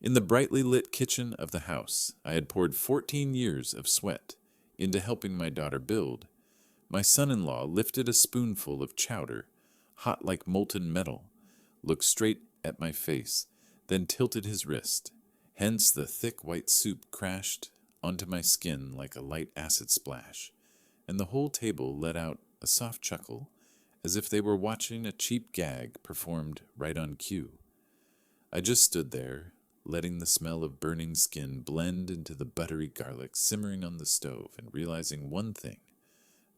In the brightly lit kitchen of the house, I had poured 14 years of sweat into helping my daughter build. My son-in-law lifted a spoonful of chowder, hot like molten metal, looked straight at my face, then tilted his wrist. Hence the thick white soup crashed onto my skin like a light acid splash, and the whole table let out a soft chuckle, as if they were watching a cheap gag performed right on cue. I just stood there, letting the smell of burning skin blend into the buttery garlic simmering on the stove, and realizing one thing.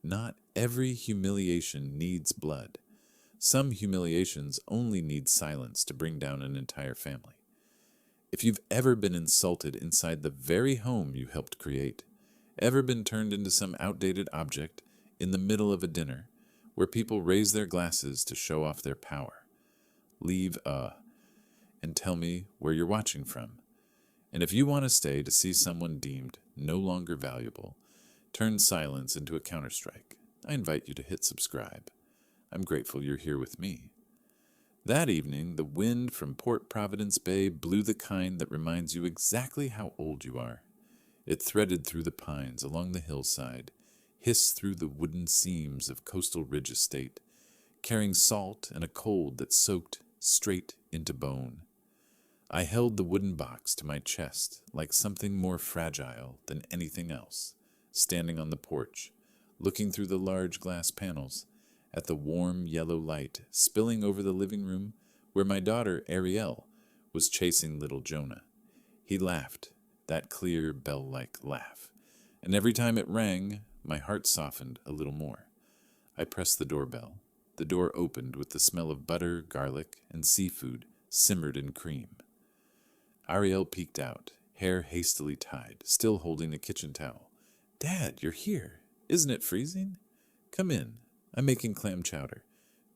Not every humiliation needs blood. Some humiliations only need silence to bring down an entire family. If you've ever been insulted inside the very home you helped create, ever been turned into some outdated object in the middle of a dinner where people raise their glasses to show off their power, leave and tell me where you're watching from. And if you want to stay to see someone deemed no longer valuable, turn silence into a counterstrike, I invite you to hit subscribe. I'm grateful you're here with me. That evening, the wind from Port Providence Bay blew the kind that reminds you exactly how old you are. It threaded through the pines along the hillside, hissed through the wooden seams of Coastal Ridge Estate, carrying salt and a cold that soaked straight into bone. I held the wooden box to my chest like something more fragile than anything else, standing on the porch, looking through the large glass panels at the warm yellow light spilling over the living room where my daughter Ariel was chasing little Jonah. He laughed, that clear bell-like laugh, and every time it rang, my heart softened a little more. I pressed the doorbell. The door opened with the smell of butter, garlic, and seafood simmered in cream. Ariel peeked out, hair hastily tied, still holding a kitchen towel. "Dad, you're here. Isn't it freezing? Come in. I'm making clam chowder.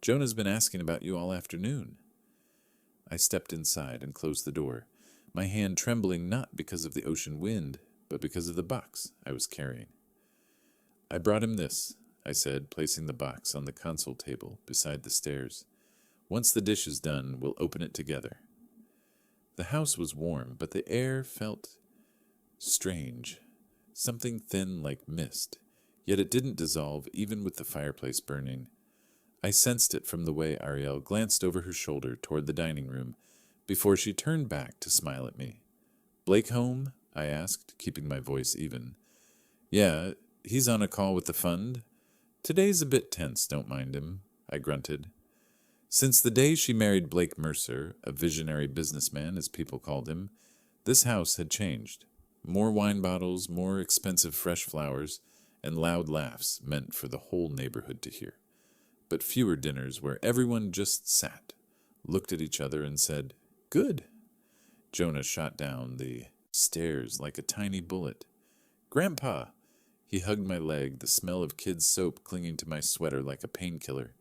Jonah's been asking about you all afternoon." I stepped inside and closed the door, my hand trembling not because of the ocean wind, but because of the box I was carrying. "I brought him this," I said, placing the box on the console table beside the stairs. "Once the dish is done, we'll open it together." The house was warm, but the air felt strange, something thin like mist, yet it didn't dissolve even with the fireplace burning. I sensed it from the way Ariel glanced over her shoulder toward the dining room before she turned back to smile at me. "Blake home?" I asked, keeping my voice even. "Yeah, he's on a call with the fund. Today's a bit tense, don't mind him," I grunted. Since the day she married Blake Mercer, a visionary businessman as people called him, this house had changed. More wine bottles, more expensive fresh flowers, and loud laughs meant for the whole neighborhood to hear. But fewer dinners where everyone just sat, looked at each other and said, "Good." Jonah shot down the stairs like a tiny bullet. "Grandpa!" He hugged my leg, the smell of kids' soap clinging to my sweater like a painkiller.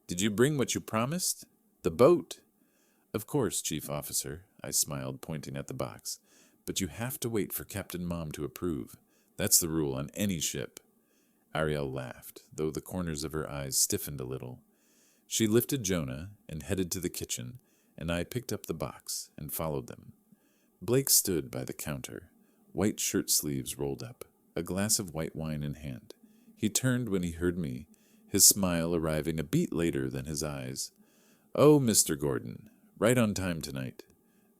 "Did you bring what you promised? The boat?" "Of course, Chief Officer," I smiled, pointing at the box. "But you have to wait for Captain Mom to approve. That's the rule on any ship." Ariel laughed, though the corners of her eyes stiffened a little. She lifted Jonah and headed to the kitchen, and I picked up the box and followed them. Blake stood by the counter, white shirt sleeves rolled up, a glass of white wine in hand. He turned when he heard me, his smile arriving a beat later than his eyes. "Oh, Mr. Gordon, right on time tonight."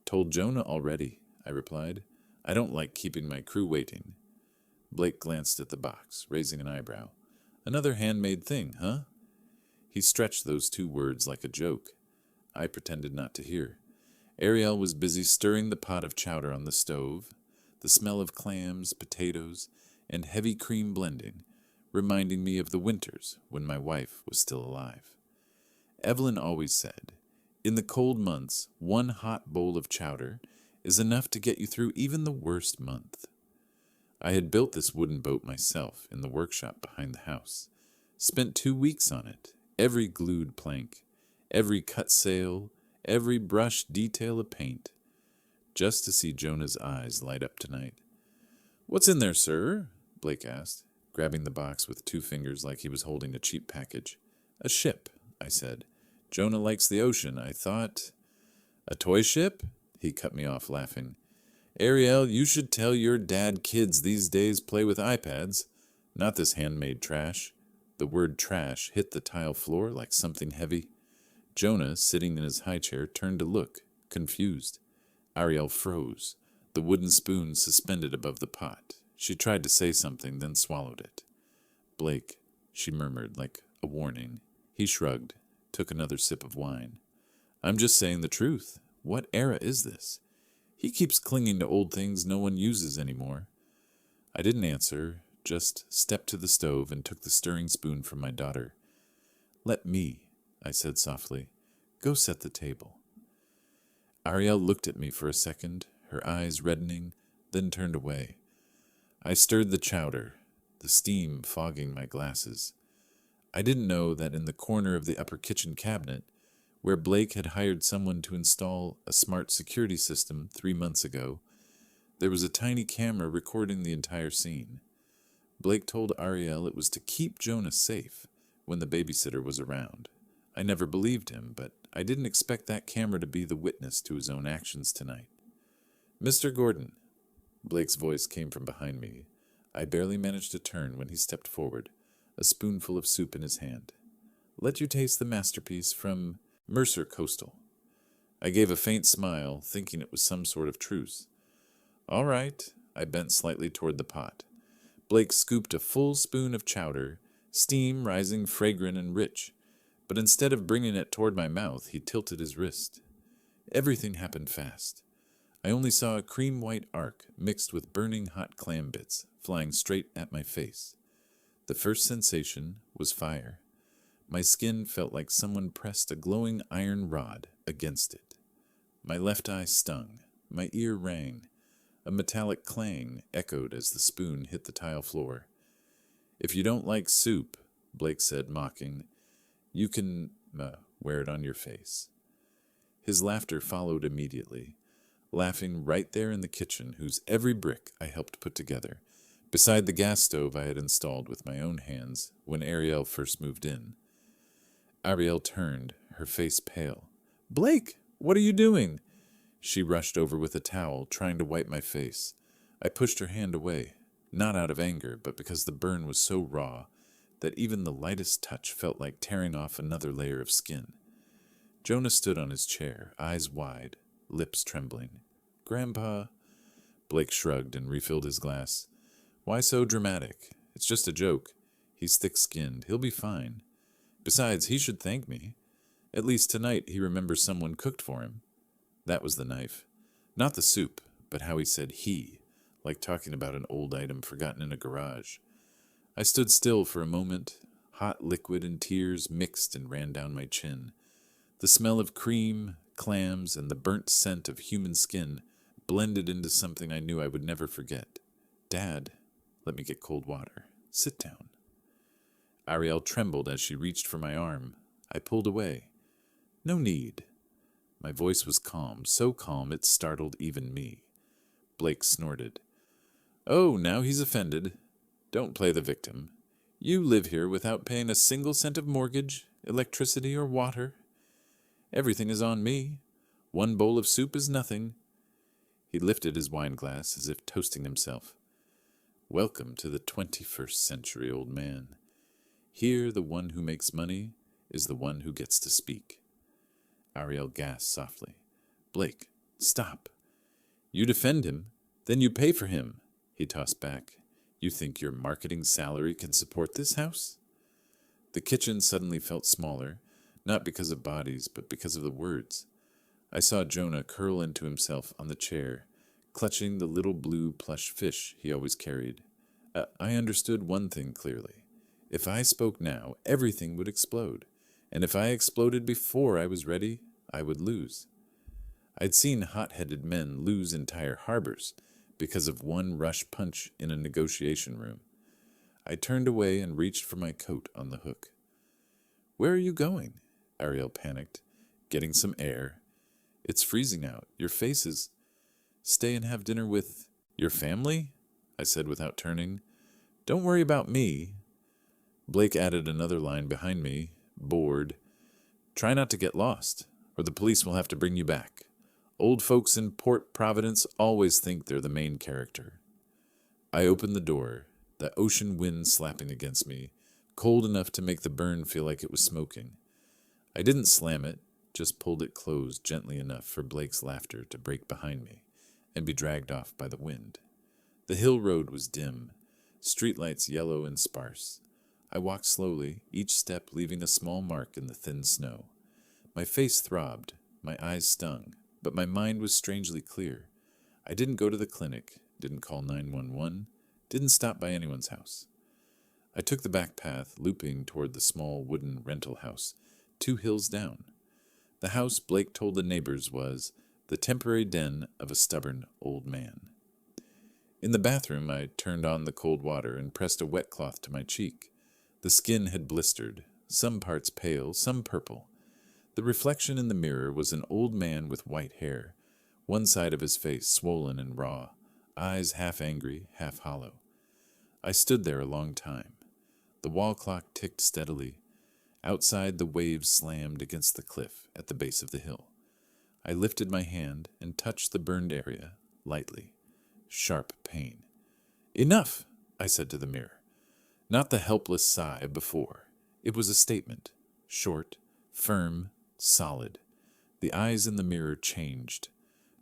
"Told Jonah already," I replied. "I don't like keeping my crew waiting." Blake glanced at the box, raising an eyebrow. "Another handmade thing, huh?" He stretched those two words like a joke. I pretended not to hear. Ariel was busy stirring the pot of chowder on the stove, the smell of clams, potatoes, and heavy cream blending, reminding me of the winters when my wife was still alive. Evelyn always said, "In the cold months, one hot bowl of chowder is enough to get you through even the worst month." I had built this wooden boat myself in the workshop behind the house. Spent 2 weeks on it, every glued plank, every cut sail, every brushed detail of paint, just to see Jonah's eyes light up tonight. "What's in there, sir?" Blake asked, grabbing the box with 2 fingers like he was holding a cheap package. "A ship," I said. "Jonah likes the ocean, I thought." "A toy ship?" He cut me off, laughing. Ariel, you should tell your dad kids these days play with iPads, not this handmade trash. The word trash hit the tile floor like something heavy. Jonah, sitting in his high chair, turned to look, confused. Ariel froze, the wooden spoon suspended above the pot. She tried to say something, then swallowed it. Blake, she murmured like a warning. He shrugged, took another sip of wine. I'm just saying the truth. What era is this? He keeps clinging to old things no one uses anymore. I didn't answer, just stepped to the stove and took the stirring spoon from my daughter. Let me, I said softly, go set the table. Ariel looked at me for a second, her eyes reddening, then turned away. I stirred the chowder, the steam fogging my glasses. I didn't know that in the corner of the upper kitchen cabinet, where Blake had hired someone to install a smart security system 3 months ago, there was a tiny camera recording the entire scene. Blake told Ariel it was to keep Jonah safe when the babysitter was around. I never believed him, but I didn't expect that camera to be the witness to his own actions tonight. Mr. Gordon, Blake's voice came from behind me. I barely managed to turn when he stepped forward, a spoonful of soup in his hand. Let you taste the masterpiece from Mercer Coastal. I gave a faint smile, thinking it was some sort of truce. All right, I bent slightly toward the pot. Blake scooped a full spoon of chowder, steam rising fragrant and rich, but instead of bringing it toward my mouth, he tilted his wrist. Everything happened fast. I only saw a cream-white arc mixed with burning hot clam bits flying straight at my face. The first sensation was fire. My skin felt like someone pressed a glowing iron rod against it. My left eye stung. My ear rang. A metallic clang echoed as the spoon hit the tile floor. If you don't like soup, Blake said, mocking, you can wear it on your face. His laughter followed immediately, laughing right there in the kitchen, whose every brick I helped put together, beside the gas stove I had installed with my own hands when Ariel first moved in. Ariel turned, her face pale. Blake, what are you doing? She rushed over with a towel, trying to wipe my face. I pushed her hand away, not out of anger, but because the burn was so raw that even the lightest touch felt like tearing off another layer of skin. Jonah stood on his chair, eyes wide, lips trembling. Grandpa? Blake shrugged and refilled his glass. Why so dramatic? It's just a joke. He's thick-skinned. He'll be fine. Besides, he should thank me. At least tonight he remembers someone cooked for him. That was the knife. Not the soup, but how he said he, like talking about an old item forgotten in a garage. I stood still for a moment. Hot liquid and tears mixed and ran down my chin. The smell of cream, clams, and the burnt scent of human skin blended into something I knew I would never forget. Dad, let me get cold water. Sit down. Ariel trembled as she reached for my arm. I pulled away. No need. My voice was calm, so calm it startled even me. Blake snorted. Oh, now he's offended. Don't play the victim. You live here without paying a single cent of mortgage, electricity, or water. Everything is on me. One bowl of soup is nothing. He lifted his wine glass as if toasting himself. Welcome to the 21st century, old man. Here the one who makes money is the one who gets to speak. Ariel gasped softly. Blake, stop. You defend him, then you pay for him, he tossed back. You think your marketing salary can support this house? The kitchen suddenly felt smaller, not because of bodies, but because of the words. I saw Jonah curl into himself on the chair, clutching the little blue plush fish he always carried. I understood one thing clearly. If I spoke now, everything would explode. And if I exploded before I was ready, I would lose. I'd seen hot-headed men lose entire harbors because of one rush punch in a negotiation room. I turned away and reached for my coat on the hook. Where are you going? Ariel panicked. Getting some air. It's freezing out. Your face is... Stay and have dinner with... Your family? I said without turning. Don't worry about me. Blake added another line behind me, bored. Try not to get lost, or the police will have to bring you back. Old folks in Port Providence always think they're the main character. I opened the door, the ocean wind slapping against me, cold enough to make the burn feel like it was smoking. I didn't slam it, just pulled it closed gently enough for Blake's laughter to break behind me and be dragged off by the wind. The hill road was dim, streetlights yellow and sparse. I walked slowly, each step leaving a small mark in the thin snow. My face throbbed, my eyes stung, but my mind was strangely clear. I didn't go to the clinic, didn't call 911, didn't stop by anyone's house. I took the back path, looping toward the small wooden rental house, 2 hills down. The house, Blake told the neighbors, was the temporary den of a stubborn old man. In the bathroom, I turned on the cold water and pressed a wet cloth to my cheek. The skin had blistered, some parts pale, some purple. The reflection in the mirror was an old man with white hair, one side of his face swollen and raw, eyes half angry, half hollow. I stood there a long time. The wall clock ticked steadily. Outside, the waves slammed against the cliff at the base of the hill. I lifted my hand and touched the burned area lightly. Sharp pain. "Enough," I said to the mirror. Not the helpless sigh of before. It was a statement. Short, firm, solid. The eyes in the mirror changed.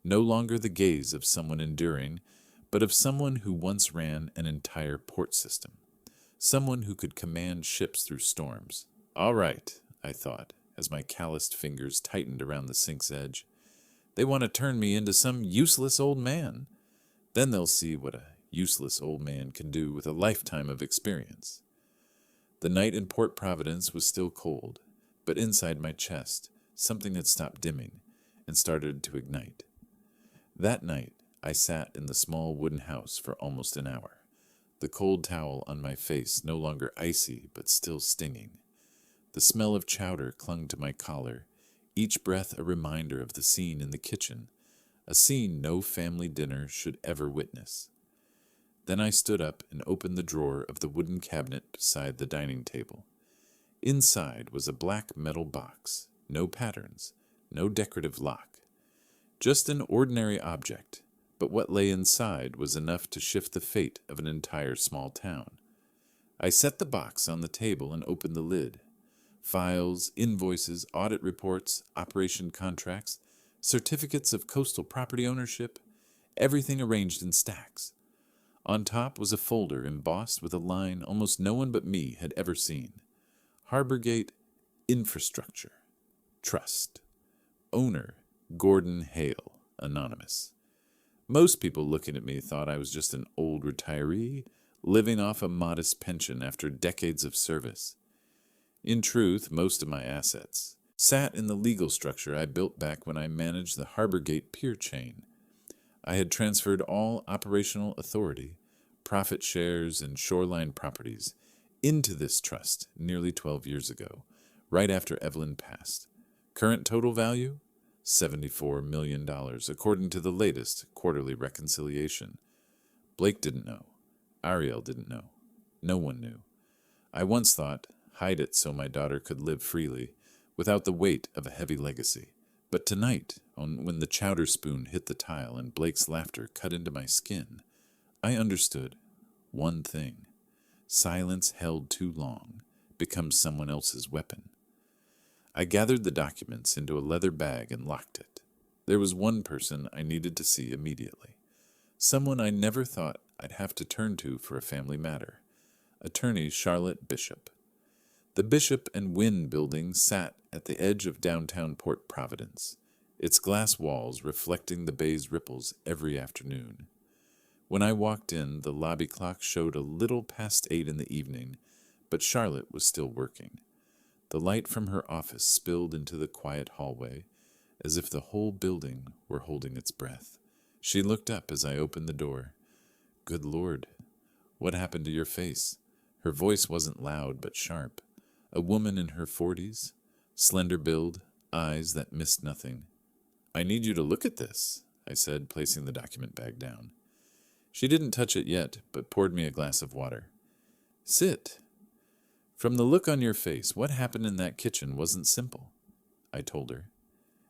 No longer the gaze of someone enduring, but of someone who once ran an entire port system. Someone who could command ships through storms. All right, I thought, as my calloused fingers tightened around the sink's edge. They want to turn me into some useless old man. Then they'll see what a useless old man can do with a lifetime of experience. The night in Port Providence was still cold, but inside my chest, something had stopped dimming and started to ignite. That night, I sat in the small wooden house for almost an hour, the cold towel on my face no longer icy but still stinging. The smell of chowder clung to my collar, each breath a reminder of the scene in the kitchen, a scene no family dinner should ever witness. Then I stood up and opened the drawer of the wooden cabinet beside the dining table. Inside was a black metal box, no patterns, no decorative lock. Just an ordinary object, but what lay inside was enough to shift the fate of an entire small town. I set the box on the table and opened the lid. Files, invoices, audit reports, operation contracts, certificates of coastal property ownership, everything arranged in stacks. On top was a folder embossed with a line almost no one but me had ever seen. Harborgate Infrastructure. Trust. Owner, Gordon Hale, Anonymous. Most people looking at me thought I was just an old retiree, living off a modest pension after decades of service. In truth, most of my assets sat in the legal structure I built back when I managed the Harborgate pier chain. I had transferred all operational authority, profit shares, and shoreline properties into this trust nearly 12 years ago, right after Evelyn passed. Current total value? $74 million, according to the latest quarterly reconciliation. Blake didn't know. Ariel didn't know. No one knew. I once thought, hide it so my daughter could live freely, without the weight of a heavy legacy. But tonight, when the chowder spoon hit the tile and Blake's laughter cut into my skin, I understood one thing. Silence held too long becomes someone else's weapon. I gathered the documents into a leather bag and locked it. There was one person I needed to see immediately. Someone I never thought I'd have to turn to for a family matter. Attorney Charlotte Bishop. The Bishop and Wynn building sat at the edge of downtown Port Providence, its glass walls reflecting the bay's ripples every afternoon. When I walked in, the lobby clock showed a little past 8 in the evening, but Charlotte was still working. The light from her office spilled into the quiet hallway, as if the whole building were holding its breath. She looked up as I opened the door. "Good Lord, what happened to your face?" Her voice wasn't loud but sharp. A woman in her 40s, slender build, eyes that missed nothing. "I need you to look at this," I said, placing the document bag down. She didn't touch it yet, but poured me a glass of water. "Sit. From the look on your face, what happened in that kitchen wasn't simple," I told her.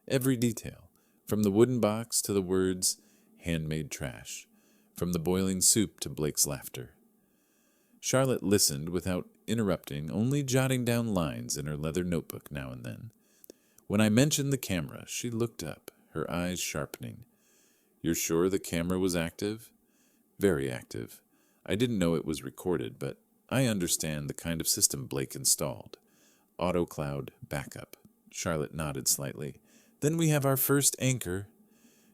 Every detail, From the wooden box to the words, handmade trash. From the boiling soup to Blake's laughter. Charlotte listened without interrupting, only jotting down lines in her leather notebook now and then. When I mentioned the camera, she looked up, her eyes sharpening. "You're sure the camera was active?" "Very active. I didn't know it was recorded, but I understand the kind of system Blake installed. Auto cloud backup." Charlotte nodded slightly. "Then we have our first anchor."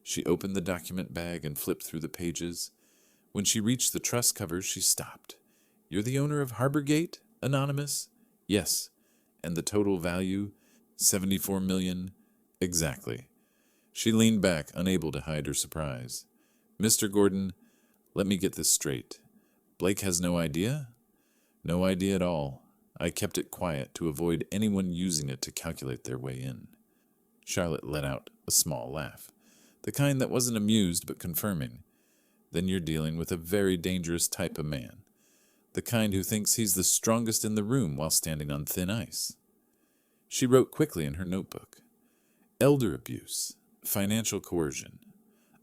She opened the document bag and flipped through the pages. When she reached the trust covers, she stopped. "You're the owner of Harborgate, Anonymous?" "Yes." "And the total value?" 74 million. Exactly. She leaned back, unable to hide her surprise. "Mr. Gordon, let me get this straight. Blake has no idea?" "No idea at all. I kept it quiet to avoid anyone using it to calculate their way in." Charlotte let out a small laugh, the kind that wasn't amused but confirming. "Then you're dealing with a very dangerous type of man. The kind who thinks he's the strongest in the room while standing on thin ice." She wrote quickly in her notebook. "Elder abuse, financial coercion,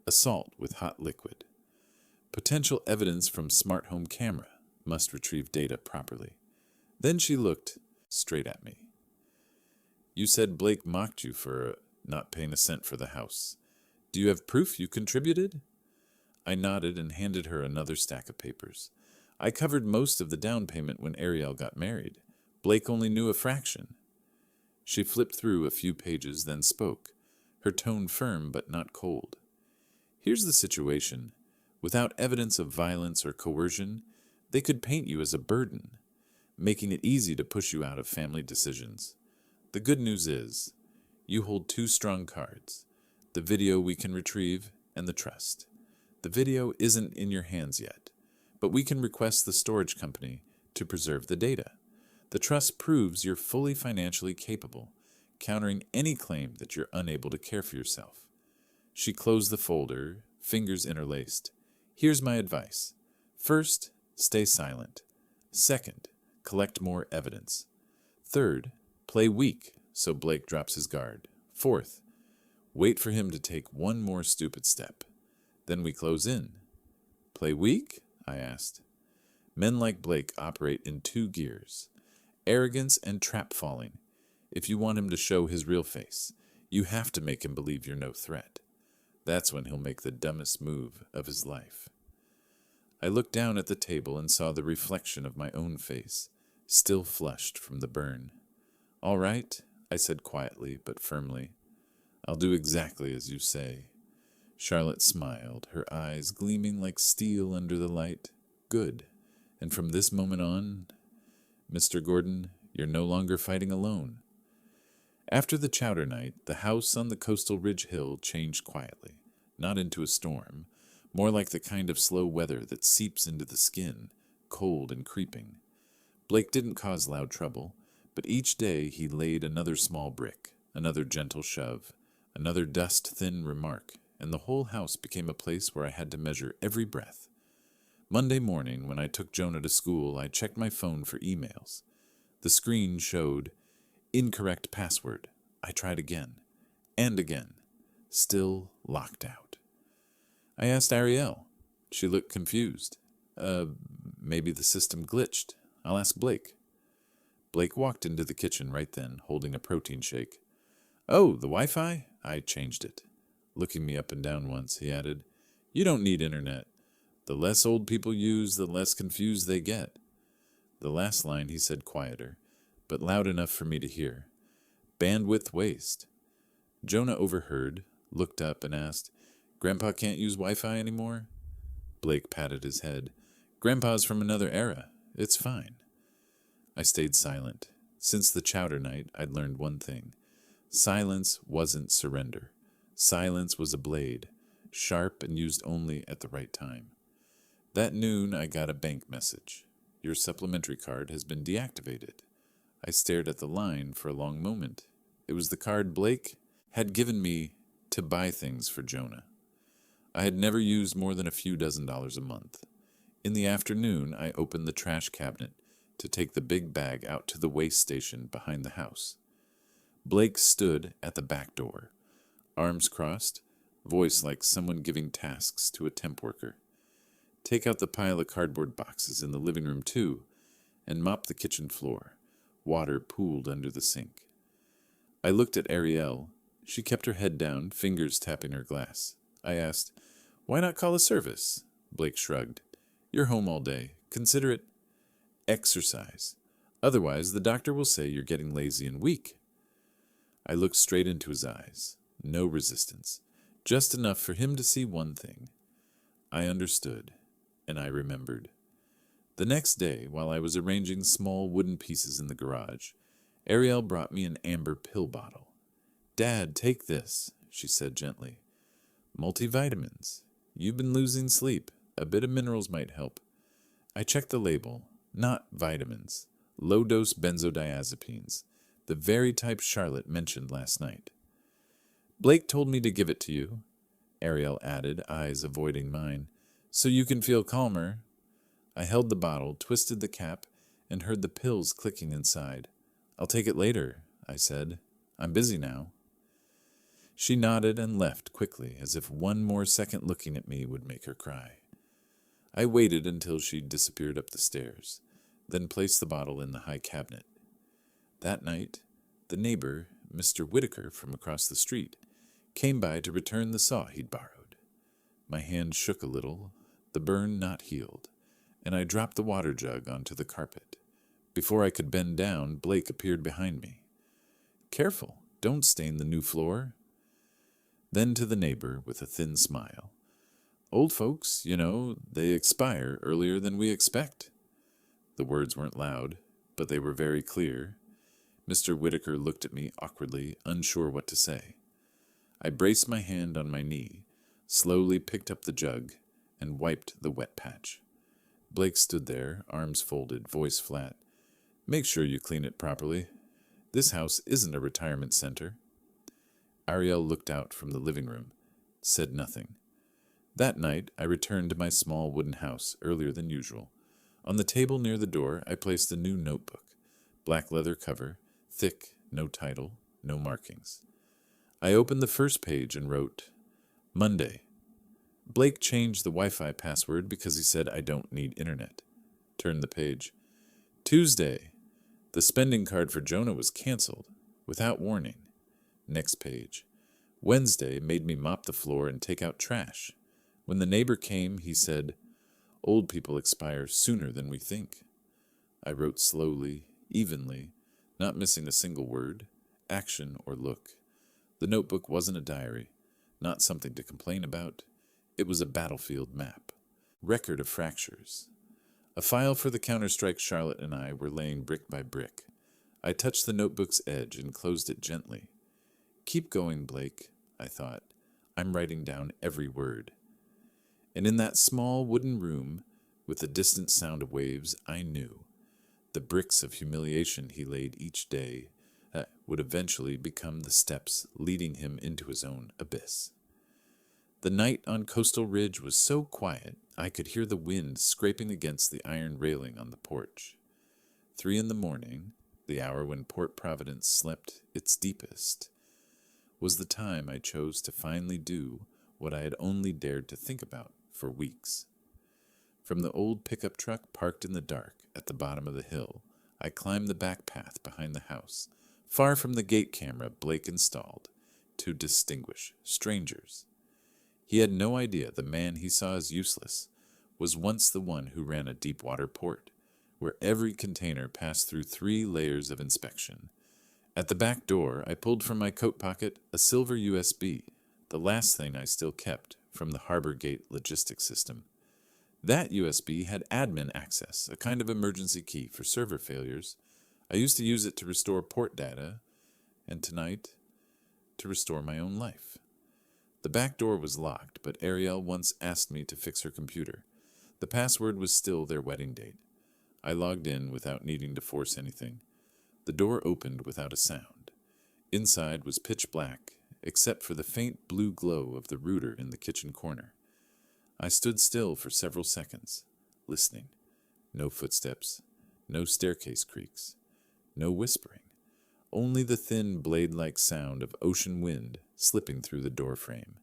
assault with hot liquid. Potential evidence from smart home camera, must retrieve data properly." Then she looked straight at me. "You said Blake mocked you for not paying a cent for the house. Do you have proof you contributed?" I nodded and handed her another stack of papers. "I covered most of the down payment when Ariel got married. Blake only knew a fraction." She flipped through a few pages, then spoke, her tone firm but not cold. "Here's the situation. Without evidence of violence or coercion, they could paint you as a burden, making it easy to push you out of family decisions. The good news is, you hold two strong cards, the video we can retrieve and the trust. The video isn't in your hands yet, but we can request the storage company to preserve the data. The trust proves you're fully financially capable, countering any claim that you're unable to care for yourself." She closed the folder, fingers interlaced. "Here's my advice. First, stay silent. Second, collect more evidence. Third, play weak so Blake drops his guard. Fourth, wait for him to take one more stupid step. Then we close in." "Play weak?" I asked. "Men like Blake operate in two gears. Arrogance and trap falling. If you want him to show his real face, you have to make him believe you're no threat. That's when he'll make the dumbest move of his life." I looked down at the table and saw the reflection of my own face, still flushed from the burn. "All right," I said quietly but firmly. "I'll do exactly as you say." Charlotte smiled, her eyes gleaming like steel under the light. "Good. And from this moment on, Mr. Gordon, you're no longer fighting alone." After the chowder night, the house on the coastal ridge hill changed quietly, not into a storm, more like the kind of slow weather that seeps into the skin, cold and creeping. Blake didn't cause loud trouble, but each day he laid another small brick, another gentle shove, another dust-thin remark, and the whole house became a place where I had to measure every breath. Monday morning, when I took Jonah to school, I checked my phone for emails. The screen showed, "Incorrect password." I tried again, and again. Still locked out. I asked Ariel. She looked confused. Maybe the system glitched. I'll ask Blake." Blake walked into the kitchen right then, holding a protein shake. "Oh, the Wi-Fi? I changed it." Looking me up and down once, he added, "You don't need internet. The less old people use, the less confused they get." The last line he said quieter, but loud enough for me to hear. "Bandwidth waste." Jonah overheard, looked up, and asked, "Grandpa can't use Wi-Fi anymore?" Blake patted his head. "Grandpa's from another era. It's fine." I stayed silent. Since the chowder night, I'd learned one thing. Silence wasn't surrender. Silence was a blade, sharp and used only at the right time. That noon, I got a bank message. "Your supplementary card has been deactivated." I stared at the line for a long moment. It was the card Blake had given me to buy things for Jonah. I had never used more than a few $dozen a month. In the afternoon, I opened the trash cabinet to take the big bag out to the waste station behind the house. Blake stood at the back door, arms crossed, voice like someone giving tasks to a temp worker. Take out the pile of cardboard boxes in the living room, too, and mop the kitchen floor. Water pooled under the sink. I looked at Ariel. She kept her head down, fingers tapping her glass. I asked, "Why not call a service?" Blake shrugged. "You're home all day. Consider it exercise. Otherwise, the doctor will say you're getting lazy and weak." I looked straight into his eyes. No resistance. Just enough for him to see one thing. I understood, and I remembered. The next day, while I was arranging small wooden pieces in the garage, Ariel brought me an amber pill bottle. "Dad, take this," she said gently. "Multivitamins. You've been losing sleep. A bit of minerals might help." I checked the label. Not vitamins. Low-dose benzodiazepines. The very type Charlotte mentioned last night. "Blake told me to give it to you," Ariel added, eyes avoiding mine, "so you can feel calmer." I held the bottle, twisted the cap, and heard the pills clicking inside. "I'll take it later," I said. "I'm busy now." She nodded and left quickly, as if one more second looking at me would make her cry. I waited until she disappeared up the stairs, then placed the bottle in the high cabinet. That night, the neighbor, Mr. Whitaker from across the street, came by to return the saw he'd borrowed. My hand shook a little, the burn not healed, and I dropped the water jug onto the carpet. Before I could bend down, Blake appeared behind me. "Careful, don't stain the new floor." Then to the neighbor with a thin smile. "Old folks, they expire earlier than we expect." The words weren't loud, but they were very clear. Mr. Whitaker looked at me awkwardly, unsure what to say. I braced my hand on my knee, slowly picked up the jug, and wiped the wet patch. Blake stood there, arms folded, voice flat. "Make sure you clean it properly. This house isn't a retirement center." Ariel looked out from the living room, said nothing. That night, I returned to my small wooden house earlier than usual. On the table near the door, I placed a new notebook. Black leather cover, thick, no title, no markings. I opened the first page and wrote, "Monday. Blake changed the Wi-Fi password because he said I don't need internet." Turned the page. "Tuesday. The spending card for Jonah was canceled, without warning." Next page. "Wednesday made me mop the floor and take out trash. When the neighbor came, he said, 'Old people expire sooner than we think.'" I wrote slowly, evenly, not missing a single word, action, or look. The notebook wasn't a diary, not something to complain about. It was a battlefield map. Record of fractures. A file for the counterstrike Charlotte and I were laying brick by brick. I touched the notebook's edge and closed it gently. "Keep going, Blake," I thought. "I'm writing down every word." And in that small wooden room, with the distant sound of waves, I knew. The bricks of humiliation he laid each day would eventually become the steps leading him into his own abyss. The night on Coastal Ridge was so quiet I could hear the wind scraping against the iron railing on the porch. 3 a.m, the hour when Port Providence slept its deepest, was the time I chose to finally do what I had only dared to think about for weeks. From the old pickup truck parked in the dark at the bottom of the hill, I climbed the back path behind the house, far from the gate camera Blake installed, to distinguish strangers. He had no idea the man he saw as useless was once the one who ran a deep-water port, where every container passed through 3 layers of inspection. At the back door, I pulled from my coat pocket a silver USB, the last thing I still kept from the Harbor Gate logistics system. That USB had admin access, a kind of emergency key for server failures. I used to use it to restore port data, and tonight, to restore my own life. The back door was locked, but Ariel once asked me to fix her computer. The password was still their wedding date. I logged in without needing to force anything. The door opened without a sound. Inside was pitch black, except for the faint blue glow of the router in the kitchen corner. I stood still for several seconds, listening. No footsteps, no staircase creaks, no whispering, only the thin blade-like sound of ocean wind slipping through the door frame.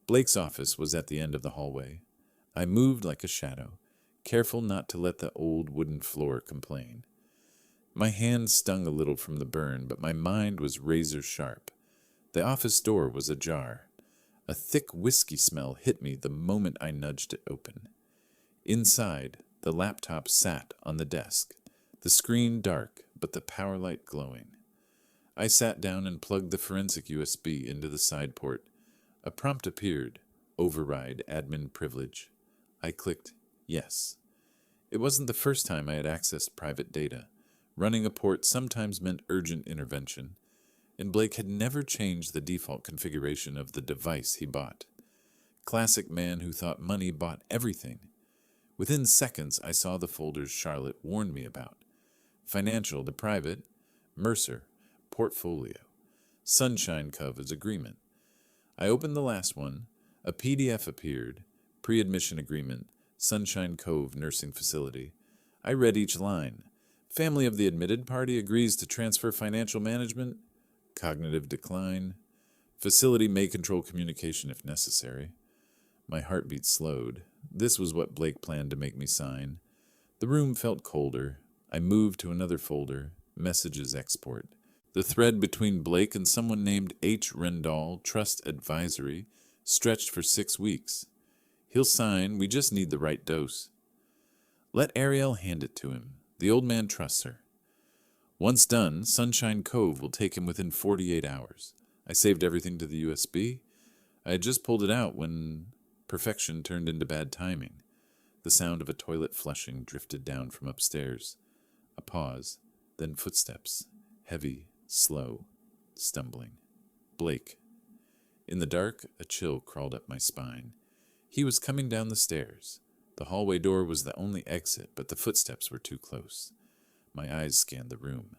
Blake's office was at the end of the hallway. I moved like a shadow, careful not to let the old wooden floor complain. My hand stung a little from the burn, but my mind was razor sharp. The office door was ajar. A thick whiskey smell hit me the moment I nudged it open. Inside, the laptop sat on the desk, the screen dark, but the power light glowing. I sat down and plugged the forensic USB into the side port. A prompt appeared, override admin privilege. I clicked yes. It wasn't the first time I had accessed private data. Running a port sometimes meant urgent intervention, and Blake had never changed the default configuration of the device he bought. Classic man who thought money bought everything. Within seconds, I saw the folders Charlotte warned me about. Financial to private, Mercer, portfolio, Sunshine Cove's agreement. I opened the last one. A PDF appeared, pre-admission agreement, Sunshine Cove Nursing Facility. I read each line. Family of the admitted party agrees to transfer financial management. Cognitive decline. Facility may control communication if necessary. My heartbeat slowed. This was what Blake planned to make me sign. The room felt colder. I moved to another folder, Messages Export. The thread between Blake and someone named H. Rendall, Trust Advisory, stretched for 6 weeks. He'll sign, we just need the right dose. Let Ariel hand it to him. The old man trusts her. Once done, Sunshine Cove will take him within 48 hours. I saved everything to the USB. I had just pulled it out when perfection turned into bad timing. The sound of a toilet flushing drifted down from upstairs. A pause, then footsteps, heavy, slow, stumbling. Blake. In the dark, a chill crawled up my spine. He was coming down the stairs. The hallway door was the only exit, but the footsteps were too close. My eyes scanned the room.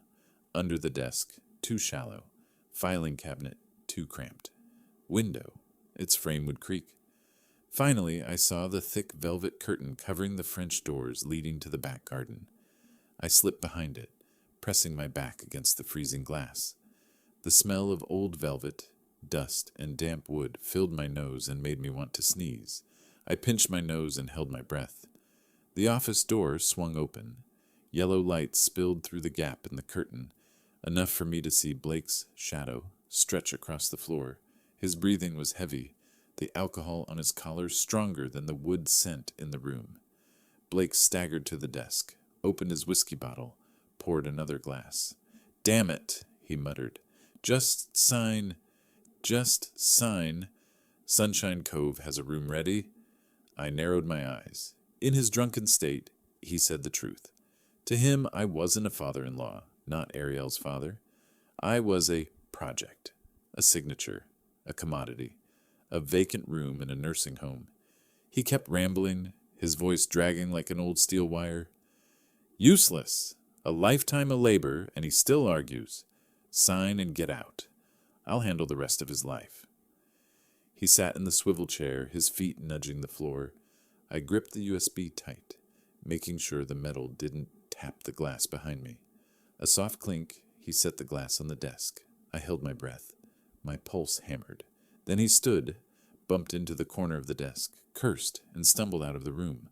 Under the desk, too shallow. Filing cabinet, too cramped. Window, its frame would creak. Finally, I saw the thick velvet curtain covering the French doors leading to the back garden. I slipped behind it, pressing my back against the freezing glass. The smell of old velvet, dust, and damp wood filled my nose and made me want to sneeze. I pinched my nose and held my breath. The office door swung open. Yellow light spilled through the gap in the curtain, enough for me to see Blake's shadow stretch across the floor. His breathing was heavy, the alcohol on his collar stronger than the wood scent in the room. Blake staggered to the desk, opened his whiskey bottle, poured another glass. "Damn it," he muttered. Just sign. Sunshine Cove has a room ready." I narrowed my eyes. In his drunken state, he said the truth. To him, I wasn't a father-in-law, not Ariel's father. I was a project, a signature, a commodity, a vacant room in a nursing home. He kept rambling, his voice dragging like an old steel wire. Useless, a lifetime of labor, and he still argues. Sign and get out. I'll handle the rest of his life. He sat in the swivel chair, his feet nudging the floor. I gripped the USB tight, making sure the metal didn't tap the glass behind me. A soft clink, he set the glass on the desk. I held my breath. My pulse hammered. Then he stood, bumped into the corner of the desk, cursed, and stumbled out of the room.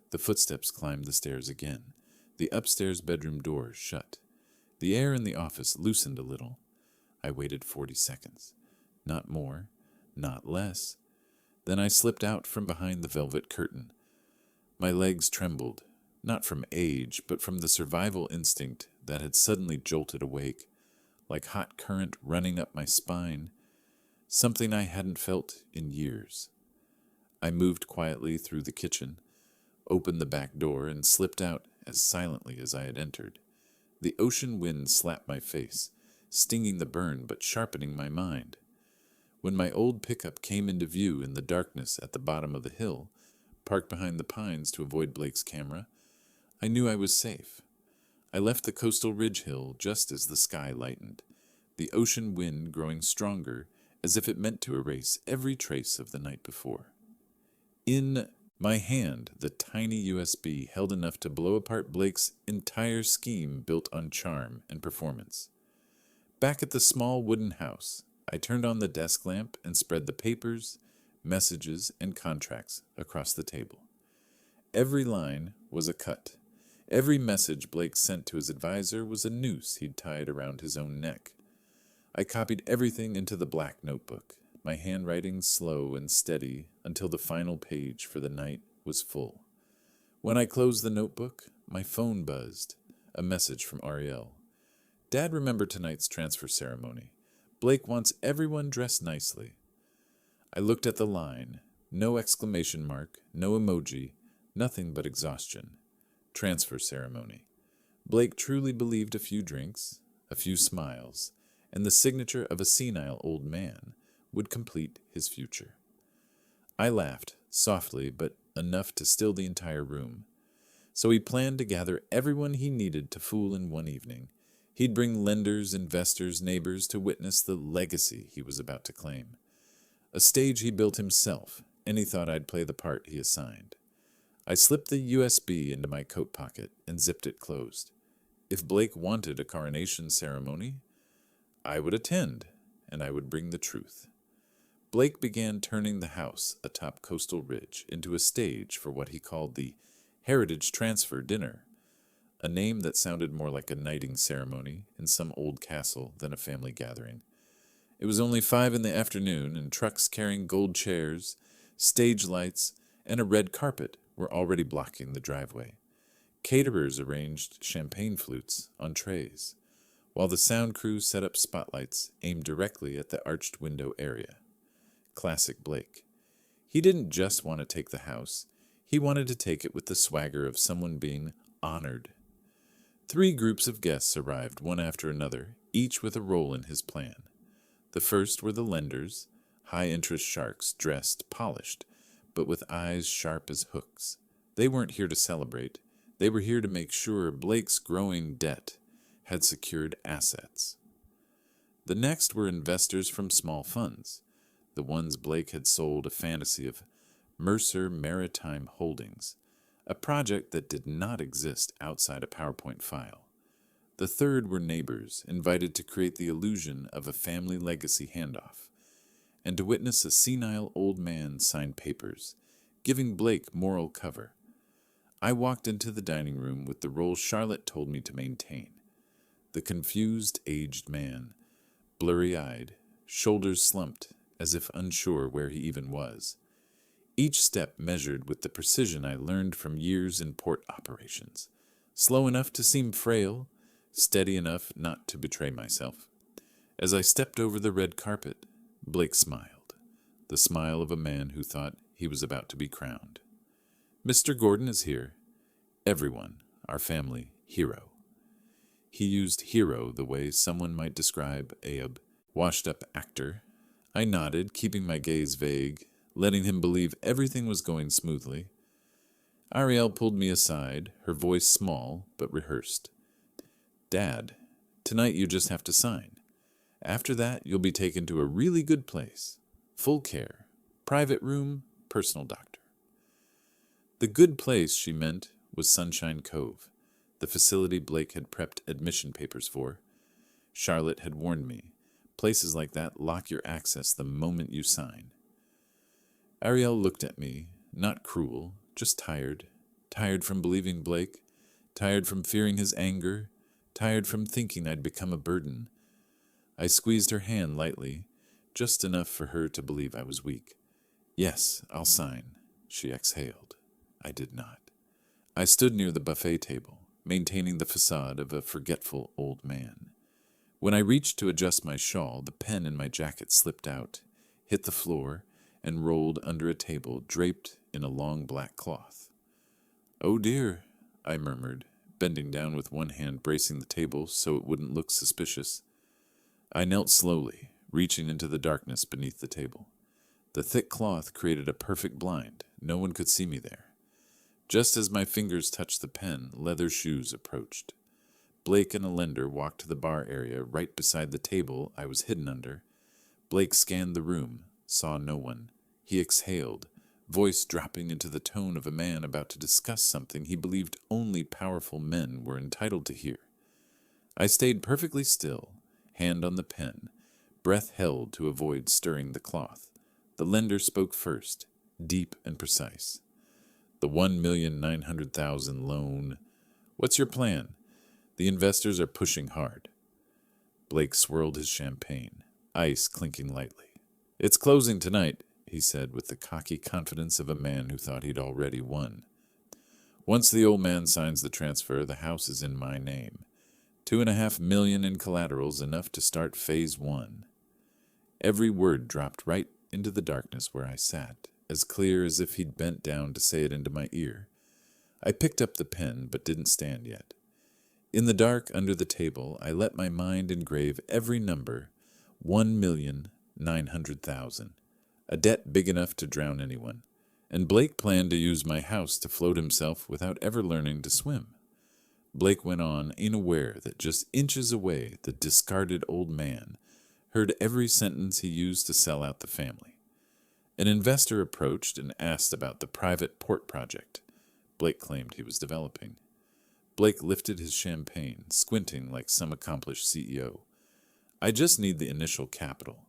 The footsteps climbed the stairs again. The upstairs bedroom door shut. The air in the office loosened a little. I waited 40 seconds. Not more, not less. Then I slipped out from behind the velvet curtain. My legs trembled, not from age, but from the survival instinct that had suddenly jolted awake, like hot current running up my spine, something I hadn't felt in years. I moved quietly through the kitchen, opened the back door, and slipped out as silently as I had entered. The ocean wind slapped my face, stinging the burn but sharpening my mind. When my old pickup came into view in the darkness at the bottom of the hill, parked behind the pines to avoid Blake's camera, I knew I was safe. I left the coastal ridge hill just as the sky lightened, the ocean wind growing stronger as if it meant to erase every trace of the night before. In my hand, the tiny USB held enough to blow apart Blake's entire scheme built on charm and performance. Back at the small wooden house, I turned on the desk lamp and spread the papers, messages, and contracts across the table. Every line was a cut. Every message Blake sent to his advisor was a noose he'd tied around his own neck. I copied everything into the black notebook, my handwriting slow and steady until the final page for the night was full. When I closed the notebook, my phone buzzed. A message from Ariel. Dad remembered tonight's transfer ceremony. Blake wants everyone dressed nicely. I looked at the line. No exclamation mark, no emoji, nothing but exhaustion. Transfer ceremony. Blake truly believed a few drinks, a few smiles, and the signature of a senile old man would complete his future. I laughed, softly, but enough to still the entire room. So he planned to gather everyone he needed to fool in one evening. He'd bring lenders, investors, neighbors to witness the legacy he was about to claim. A stage he built himself, and he thought I'd play the part he assigned. I slipped the USB into my coat pocket and zipped it closed. If Blake wanted a coronation ceremony, I would attend, and I would bring the truth. Blake began turning the house atop Coastal Ridge into a stage for what he called the Heritage Transfer Dinner, a name that sounded more like a knighting ceremony in some old castle than a family gathering. It was only 5 in the afternoon, and trucks carrying gold chairs, stage lights, and a red carpet were already blocking the driveway. Caterers arranged champagne flutes on trays, while the sound crew set up spotlights aimed directly at the arched window area. Classic Blake. He didn't just want to take the house, he wanted to take it with the swagger of someone being honored. 3 groups of guests arrived one after another, each with a role in his plan. The first were the lenders, high-interest sharks dressed, polished, but with eyes sharp as hooks. They weren't here to celebrate. They were here to make sure Blake's growing debt had secured assets. The next were investors from small funds, the ones Blake had sold a fantasy of Mercer Maritime Holdings, a project that did not exist outside a PowerPoint file. The third were neighbors invited to create the illusion of a family legacy handoff, and to witness a senile old man sign papers, giving Blake moral cover. I walked into the dining room with the role Charlotte told me to maintain. The confused, aged man, blurry-eyed, shoulders slumped, as if unsure where he even was. Each step measured with the precision I learned from years in port operations, slow enough to seem frail, steady enough not to betray myself. As I stepped over the red carpet, Blake smiled, the smile of a man who thought he was about to be crowned. Mr. Gordon is here. Everyone, our family, hero. He used hero the way someone might describe a washed-up actor. I nodded, keeping my gaze vague, letting him believe everything was going smoothly. Ariel pulled me aside, her voice small but rehearsed. Dad, tonight you just have to sign. After that, you'll be taken to a really good place. Full care. Private room, personal doctor. The good place she meant was Sunshine Cove, the facility Blake had prepped admission papers for. Charlotte had warned me. Places like that lock your access the moment you sign. Ariel looked at me, not cruel, just tired. Tired from believing Blake, tired from fearing his anger, tired from thinking I'd become a burden. I squeezed her hand lightly, just enough for her to believe I was weak. Yes, I'll sign, she exhaled. I did not. I stood near the buffet table, maintaining the facade of a forgetful old man. When I reached to adjust my shawl, the pen in my jacket slipped out, hit the floor, and rolled under a table draped in a long black cloth. Oh dear, I murmured, bending down with one hand bracing the table so it wouldn't look suspicious. I knelt slowly, reaching into the darkness beneath the table. The thick cloth created a perfect blind. No one could see me there. Just as my fingers touched the pen, leather shoes approached. Blake and a lender walked to the bar area right beside the table I was hidden under. Blake scanned the room, saw no one. He exhaled, voice dropping into the tone of a man about to discuss something he believed only powerful men were entitled to hear. I stayed perfectly still, hand on the pen, breath held to avoid stirring the cloth. The lender spoke first, deep and precise. The 1,900,000 loan. What's your plan? The investors are pushing hard. Blake swirled his champagne, ice clinking lightly. It's closing tonight, he said with the cocky confidence of a man who thought he'd already won. Once the old man signs the transfer, the house is in my name. $2.5 million in collateral's enough to start phase 1. Every word dropped right into the darkness where I sat, as clear as if he'd bent down to say it into my ear. I picked up the pen, but didn't stand yet. In the dark under the table, I let my mind engrave every number, 1,900,000, a debt big enough to drown anyone, and Blake planned to use my house to float himself without ever learning to swim. Blake went on, unaware that just inches away the discarded old man heard every sentence he used to sell out the family. An investor approached and asked about the private port project Blake claimed he was developing. Blake lifted his champagne, squinting like some accomplished CEO. I just need the initial capital.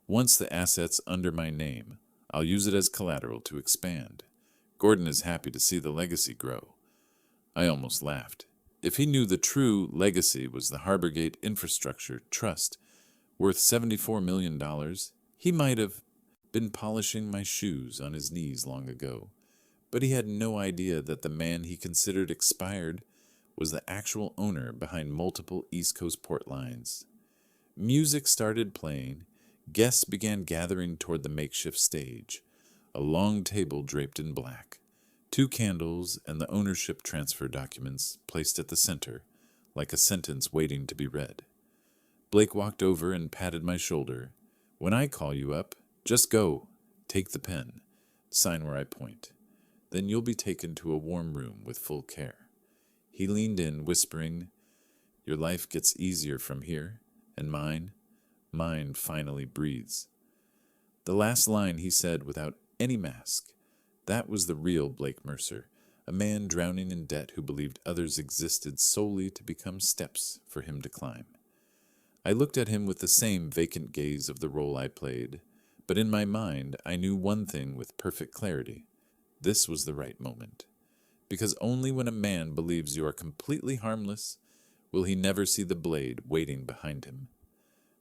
Once the asset's under my name, I'll use it as collateral to expand. Gordon is happy to see the legacy grow. I almost laughed. If he knew the true legacy was the Harborgate Infrastructure Trust, worth $74 million, he might have been polishing my shoes on his knees long ago. But he had no idea that the man he considered expired was the actual owner behind multiple East Coast port lines. Music started playing. Guests began gathering toward the makeshift stage, a long table draped in black, 2 candles and the ownership transfer documents placed at the center, like a sentence waiting to be read. Blake walked over and patted my shoulder. When I call you up, just go, take the pen, sign where I point. Then you'll be taken to a warm room with full care. He leaned in, whispering, your life gets easier from here, and mine finally breathes. The last line he said without any mask. That was the real Blake Mercer, a man drowning in debt who believed others existed solely to become steps for him to climb. I looked at him with the same vacant gaze of the role I played, but in my mind I knew one thing with perfect clarity. This was the right moment. Because only when a man believes you are completely harmless will he never see the blade waiting behind him.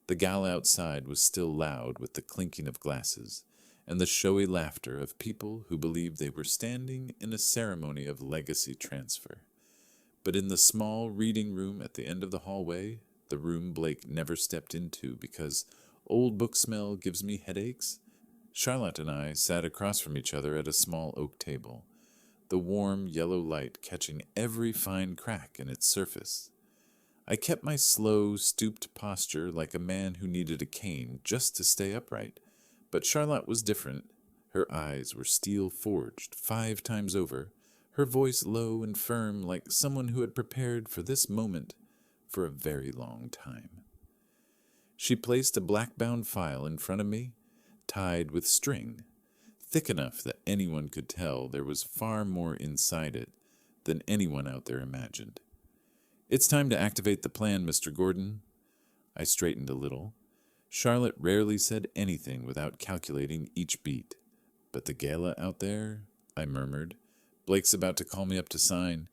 The gala outside was still loud with the clinking of glasses and the showy laughter of people who believed they were standing in a ceremony of legacy transfer. But in the small reading room at the end of the hallway, the room Blake never stepped into because old book smell gives me headaches, Charlotte and I sat across from each other at a small oak table, the warm yellow light catching every fine crack in its surface. I kept my slow, stooped posture like a man who needed a cane just to stay upright, but Charlotte was different. Her eyes were steel-forged 5 times over, her voice low and firm like someone who had prepared for this moment for a very long time. She placed a black-bound file in front of me, tied with string, thick enough that anyone could tell there was far more inside it than anyone out there imagined. It's time to activate the plan, Mr. Gordon. I straightened a little. Charlotte rarely said anything without calculating each beat. But the gala out there, I murmured. Blake's about to call me up to sign.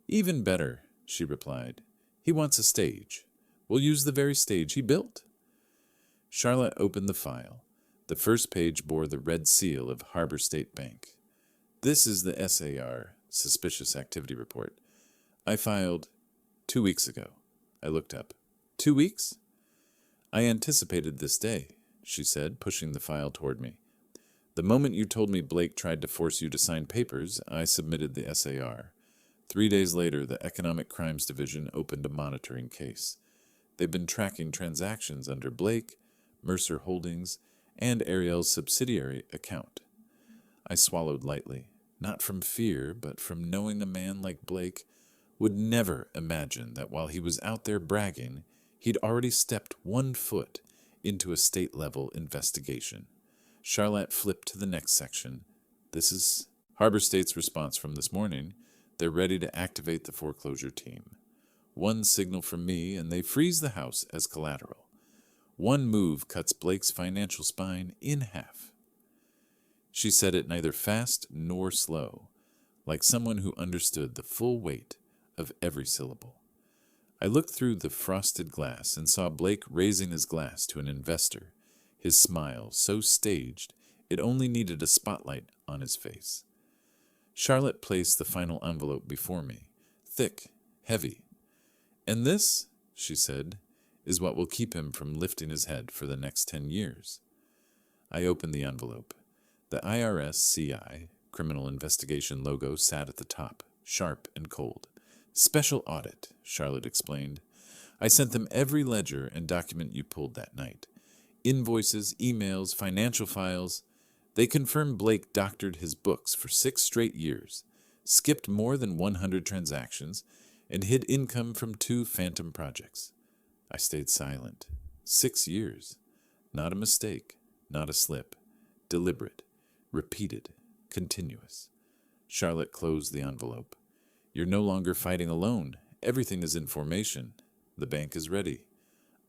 Even better, she replied. He wants a stage. We'll use the very stage he built. Charlotte opened the file. The first page bore the red seal of Harbor State Bank. This is the SAR, Suspicious Activity Report. I filed 2 weeks ago. I looked up. 2 weeks? I anticipated this day, she said, pushing the file toward me. The moment you told me Blake tried to force you to sign papers, I submitted the SAR. 3 days later, the Economic Crimes Division opened a monitoring case. They've been tracking transactions under Blake, Mercer Holdings, and Ariel's subsidiary account. I swallowed lightly, not from fear, but from knowing a man like Blake would never imagine that while he was out there bragging, he'd already stepped 1 foot into a state-level investigation. Charlotte flipped to the next section. This is Harbor State's response from this morning. They're ready to activate the foreclosure team. 1 signal from me, and they freeze the house as collateral. 1 move cuts Blake's financial spine in half. She said it neither fast nor slow, like someone who understood the full weight of every syllable. I looked through the frosted glass and saw Blake raising his glass to an investor, his smile so staged it only needed a spotlight on his face. Charlotte placed the final envelope before me, thick, heavy. "And this," she said, "is what will keep him from lifting his head for the next 10 years. I opened the envelope. The IRS CI, Criminal Investigation logo sat at the top, sharp and cold. "Special audit," Charlotte explained. "I sent them every ledger and document you pulled that night. Invoices, emails, financial files. They confirmed Blake doctored his books for 6 straight years, skipped more than 100 transactions, and hid income from 2 phantom projects." I stayed silent. 6 years. Not a mistake, not a slip. Deliberate, repeated, continuous. Charlotte closed the envelope. "You're no longer fighting alone. Everything is in formation. The bank is ready.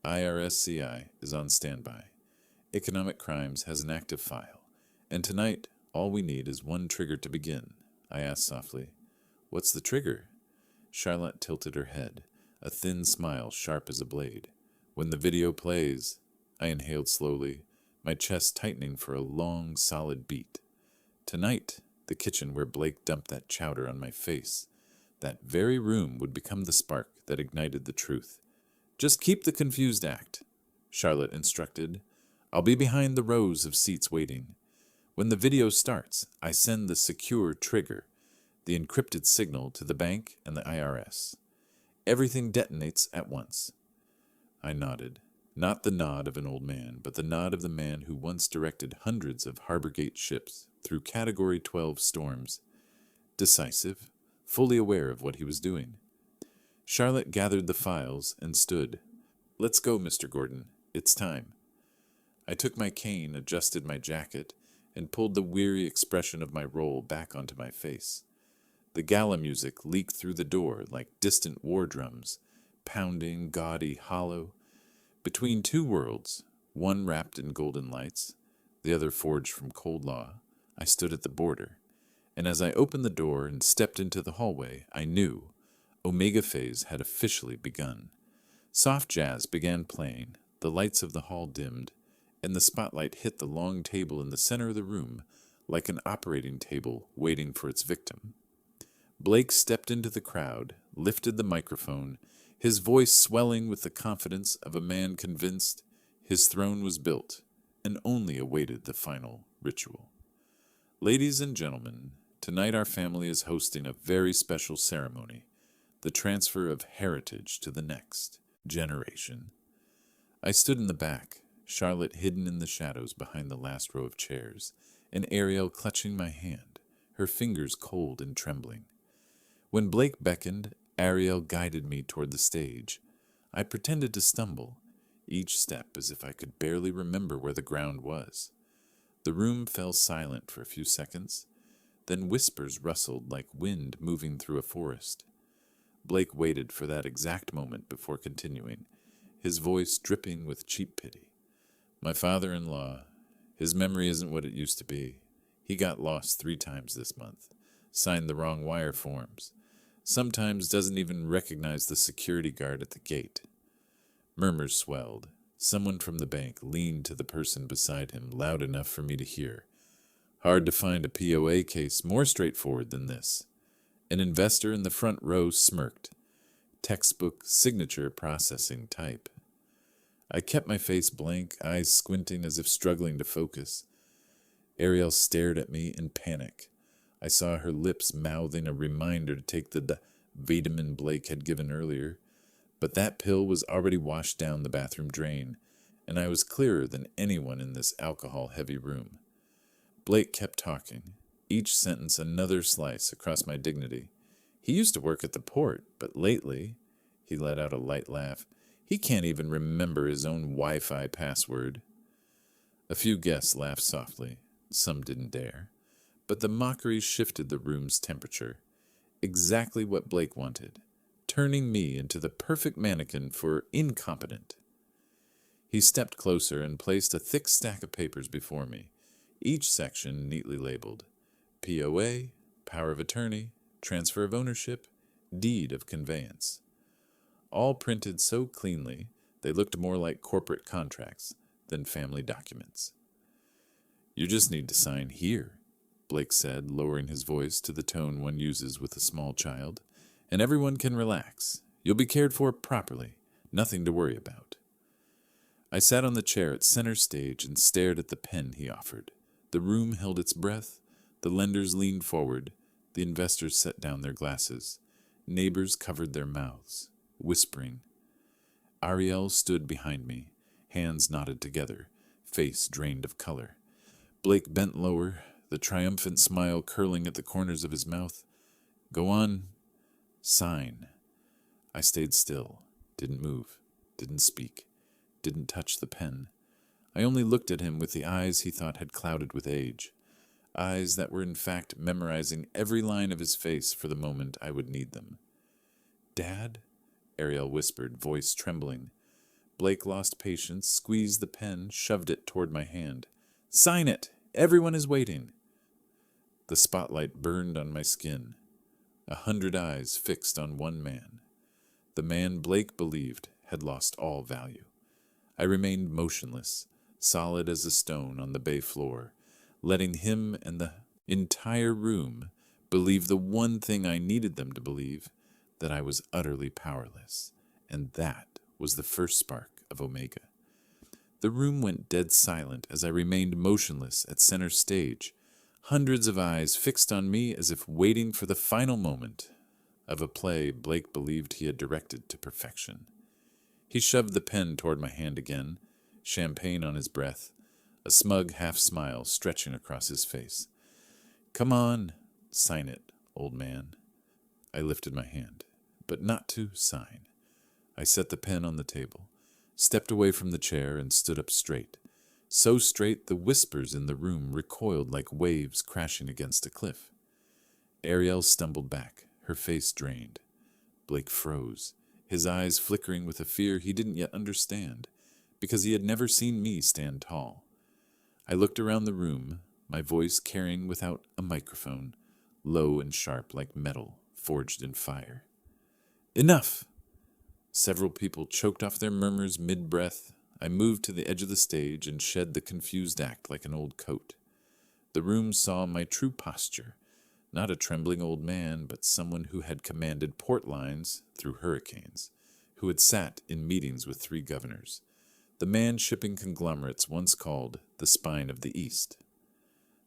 IRSCI is on standby. Economic Crimes has an active file. And tonight, all we need is one trigger to begin." I asked softly, "What's the trigger?" Charlotte tilted her head, a thin smile sharp as a blade. "When the video plays," I inhaled slowly, my chest tightening for a long, solid beat. Tonight, the kitchen where Blake dumped that chowder on my face. That very room would become the spark that ignited the truth. "Just keep the confused act," Charlotte instructed. "I'll be behind the rows of seats waiting. When the video starts, I send the secure trigger, the encrypted signal to the bank and the IRS. Everything detonates at once." I nodded. Not the nod of an old man, but the nod of the man who once directed hundreds of Harborgate ships through Category 12 storms. Decisive, fully aware of what he was doing. Charlotte gathered the files and stood. "Let's go, Mr. Gordon. It's time." I took my cane, adjusted my jacket, and pulled the weary expression of my role back onto my face. The gala music leaked through the door like distant war drums, pounding, gaudy, hollow. Between 2 worlds, one wrapped in golden lights, the other forged from cold law, I stood at the border. And as I opened the door and stepped into the hallway, I knew Omega Phase had officially begun. Soft jazz began playing, the lights of the hall dimmed, and the spotlight hit the long table in the center of the room like an operating table waiting for its victim. Blake stepped into the crowd, lifted the microphone, his voice swelling with the confidence of a man convinced his throne was built and only awaited the final ritual. "Ladies and gentlemen, tonight our family is hosting a very special ceremony, the transfer of heritage to the next generation." I stood in the back, Charlotte hidden in the shadows behind the last row of chairs, and Ariel clutching my hand, her fingers cold and trembling. When Blake beckoned, Ariel guided me toward the stage. I pretended to stumble, each step as if I could barely remember where the ground was. The room fell silent for a few seconds, then whispers rustled like wind moving through a forest. Blake waited for that exact moment before continuing, his voice dripping with cheap pity. "My father-in-law, his memory isn't what it used to be. He got lost 3 times this month, signed the wrong wire forms, sometimes doesn't even recognize the security guard at the gate." Murmurs swelled. Someone from the bank leaned to the person beside him loud enough for me to hear. "Hard to find a POA case more straightforward than this." An investor in the front row smirked. Textbook signature processing type. I kept my face blank, eyes squinting as if struggling to focus. Ariel stared at me in panic. I saw her lips mouthing a reminder to take the vitamin Blake had given earlier, but that pill was already washed down the bathroom drain, and I was clearer than anyone in this alcohol-heavy room. Blake kept talking, each sentence another slice across my dignity. He used to work at the port, but lately, he let out a light laugh, he can't even remember his own Wi-Fi password. A few guests laughed softly, some didn't dare. But the mockery shifted the room's temperature. Exactly what Blake wanted, turning me into the perfect mannequin for incompetent. He stepped closer and placed a thick stack of papers before me, each section neatly labeled POA, power of attorney, transfer of ownership, deed of conveyance. All printed so cleanly they looked more like corporate contracts than family documents. "You just need to sign here," Blake said, lowering his voice to the tone one uses with a small child, "and everyone can relax. You'll be cared for properly. Nothing to worry about." I sat on the chair at center stage and stared at the pen he offered. The room held its breath. The lenders leaned forward. The investors set down their glasses. Neighbors covered their mouths, whispering. Ariel stood behind me, hands knotted together, face drained of color. Blake bent lower, the triumphant smile curling at the corners of his mouth. "Go on. Sign." I stayed still, didn't move, didn't speak, didn't touch the pen. I only looked at him with the eyes he thought had clouded with age, eyes that were in fact memorizing every line of his face for the moment I would need them. "Dad?" Ariel whispered, voice trembling. Blake lost patience, squeezed the pen, shoved it toward my hand. "Sign it! Everyone is waiting." The spotlight burned on my skin. 100 eyes fixed on one man. The man Blake believed had lost all value. I remained motionless, solid as a stone on the bay floor, letting him and the entire room believe the one thing I needed them to believe, that I was utterly powerless. And that was the first spark of Omega. The room went dead silent as I remained motionless at center stage, hundreds of eyes fixed on me as if waiting for the final moment of a play Blake believed he had directed to perfection. He shoved the pen toward my hand again, champagne on his breath, a smug half-smile stretching across his face. "Come on, sign it, old man." I lifted my hand, but not to sign. I set the pen on the table, stepped away from the chair, and stood up straight. So straight the whispers in the room recoiled like waves crashing against a cliff. Ariel stumbled back, her face drained. Blake froze, his eyes flickering with a fear he didn't yet understand, because he had never seen me stand tall. I looked around the room, my voice carrying without a microphone, low and sharp like metal forged in fire. "Enough!" Several people choked off their murmurs mid-breath. I moved to the edge of the stage and shed the confused act like an old coat. The room saw my true posture, not a trembling old man, but someone who had commanded port lines through hurricanes, who had sat in meetings with 3 governors, the man shipping conglomerates once called the spine of the East.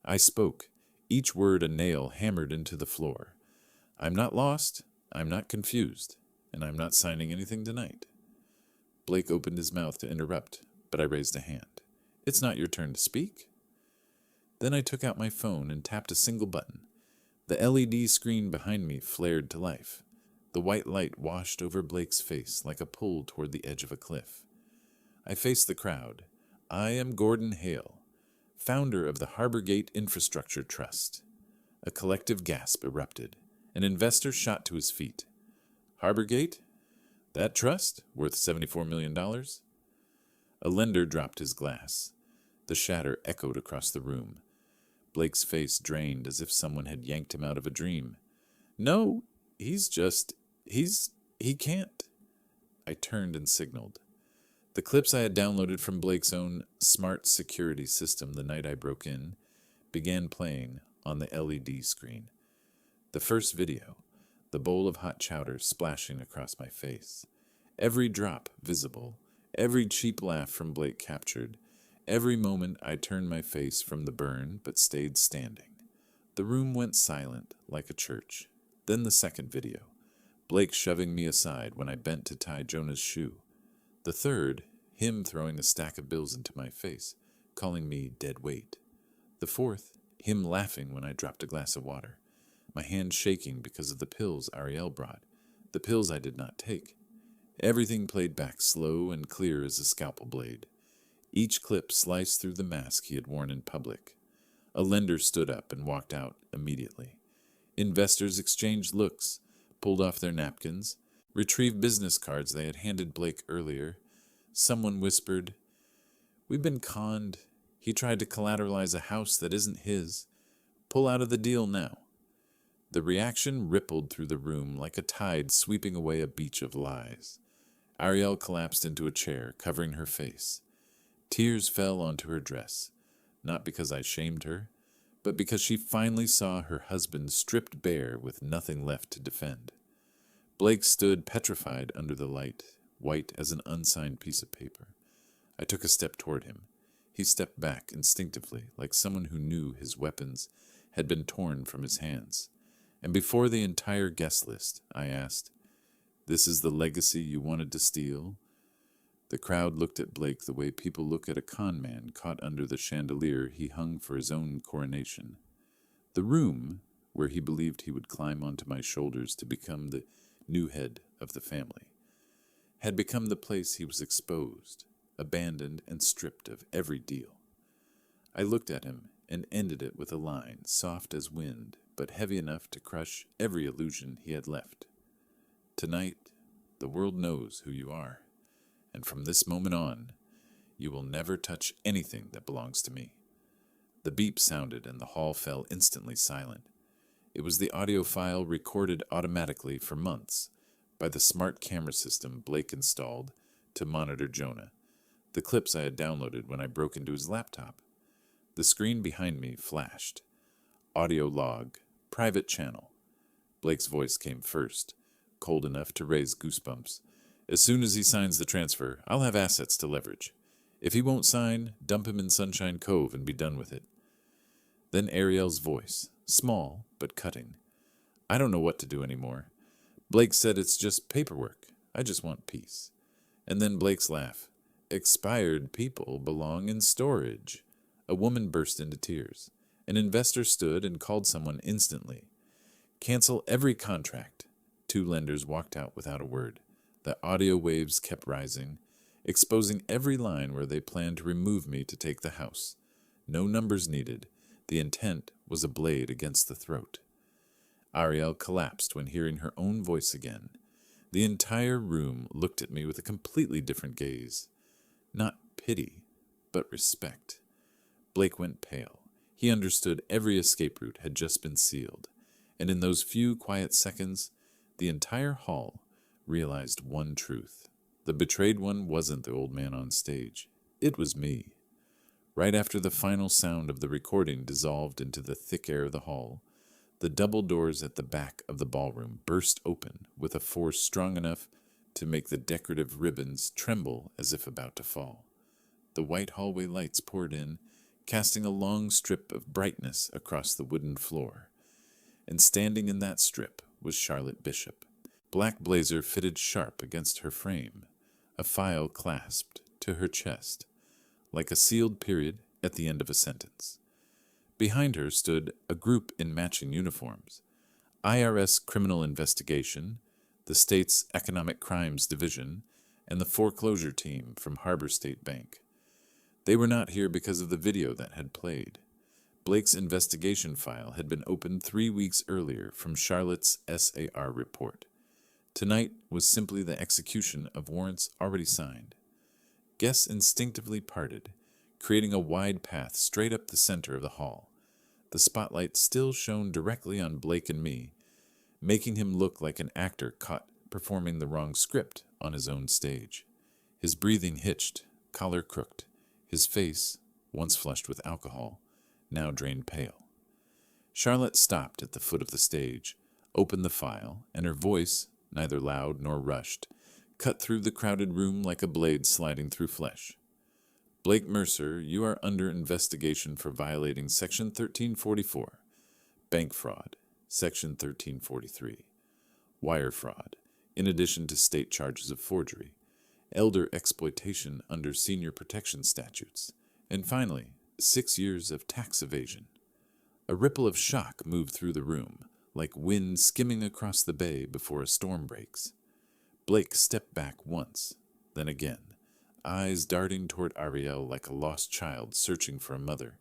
I spoke, each word a nail hammered into the floor. "I'm not lost, I'm not confused, and I'm not signing anything tonight." Blake opened his mouth to interrupt, but I raised a hand. "It's not your turn to speak." Then I took out my phone and tapped a single button. The LED screen behind me flared to life. The white light washed over Blake's face like a pull toward the edge of a cliff. I faced the crowd. "I am Gordon Hale, founder of the Harborgate Infrastructure Trust." A collective gasp erupted. An investor shot to his feet. "Harborgate? That trust? Worth $74 million? A lender dropped his glass. The shatter echoed across the room. Blake's face drained as if someone had yanked him out of a dream. "No, he can't." I turned and signaled. The clips I had downloaded from Blake's own smart security system the night I broke in began playing on the LED screen. The first video, the bowl of hot chowder splashing across my face. Every drop visible, every cheap laugh from Blake captured. Every moment I turned my face from the burn but stayed standing. The room went silent like a church. Then the second video, Blake shoving me aside when I bent to tie Jonah's shoe. The third, him throwing a stack of bills into my face, calling me dead weight. The fourth, him laughing when I dropped a glass of water, my hand shaking because of the pills Ariel brought, the pills I did not take. Everything played back slow and clear as a scalpel blade. Each clip sliced through the mask he had worn in public. A lender stood up and walked out immediately. Investors exchanged looks, pulled off their napkins, retrieved business cards they had handed Blake earlier. Someone whispered, "We've been conned. He tried to collateralize a house that isn't his. Pull out of the deal now. The reaction rippled through the room like a tide sweeping away a beach of lies. Ariel collapsed into a chair, covering her face. Tears fell onto her dress, not because I shamed her, but because she finally saw her husband stripped bare with nothing left to defend. Blake stood petrified under the light, white as an unsigned piece of paper. I took a step toward him. He stepped back instinctively, like someone who knew his weapons had been torn from his hands. And before the entire guest list, I asked, "This is the legacy you wanted to steal?" The crowd looked at Blake the way people look at a con man caught under the chandelier he hung for his own coronation. The room, where he believed he would climb onto my shoulders to become the new head of the family, had become the place he was exposed, abandoned, and stripped of every deal. I looked at him and ended it with a line, soft as wind, but heavy enough to crush every illusion he had left. Tonight, the world knows who you are, and from this moment on, you will never touch anything that belongs to me. The beep sounded and the hall fell instantly silent. It was the audio file recorded automatically for months by the smart camera system Blake installed to monitor Jonah, the clips I had downloaded when I broke into his laptop. The screen behind me flashed. Audio log, private channel. Blake's voice came first, cold enough to raise goosebumps. "As soon as he signs the transfer, I'll have assets to leverage. If he won't sign, dump him in Sunshine Cove and be done with it." Then Ariel's voice, small but cutting. "I don't know what to do anymore. Blake said it's just paperwork. I just want peace." And then Blake's laugh. "Expired people belong in storage." A woman burst into tears. An investor stood and called someone instantly. "Cancel every contract." 2 lenders walked out without a word. The audio waves kept rising, exposing every line where they planned to remove me to take the house. No numbers needed. The intent was a blade against the throat. Ariel collapsed when hearing her own voice again. The entire room looked at me with a completely different gaze. Not pity, but respect. Blake went pale. He understood every escape route had just been sealed, and in those few quiet seconds, the entire hall realized one truth. The betrayed one wasn't the old man on stage. It was me. Right after the final sound of the recording dissolved into the thick air of the hall, the double doors at the back of the ballroom burst open with a force strong enough to make the decorative ribbons tremble as if about to fall. The white hallway lights poured in, casting a long strip of brightness across the wooden floor. And standing in that strip was Charlotte Bishop. Black blazer fitted sharp against her frame, a file clasped to her chest, like a sealed period at the end of a sentence. Behind her stood a group in matching uniforms: IRS Criminal Investigation, the state's Economic Crimes Division, and the foreclosure team from Harbor State Bank. They were not here because of the video that had played. Blake's investigation file had been opened 3 weeks earlier from Charlotte's SAR report. Tonight was simply the execution of warrants already signed. Guests instinctively parted, creating a wide path straight up the center of the hall. The spotlight still shone directly on Blake and me, making him look like an actor caught performing the wrong script on his own stage. His breathing hitched, collar crooked, his face, once flushed with alcohol, now drained pale. Charlotte stopped at the foot of the stage, opened the file, and her voice, neither loud nor rushed, cut through the crowded room like a blade sliding through flesh. "Blake Mercer, you are under investigation for violating Section 1344, bank fraud, Section 1343, wire fraud, in addition to state charges of forgery, elder exploitation under senior protection statutes, and finally, 6 years of tax evasion." A ripple of shock moved through the room, like wind skimming across the bay before a storm breaks. Blake stepped back once, then again, eyes darting toward Ariel like a lost child searching for a mother.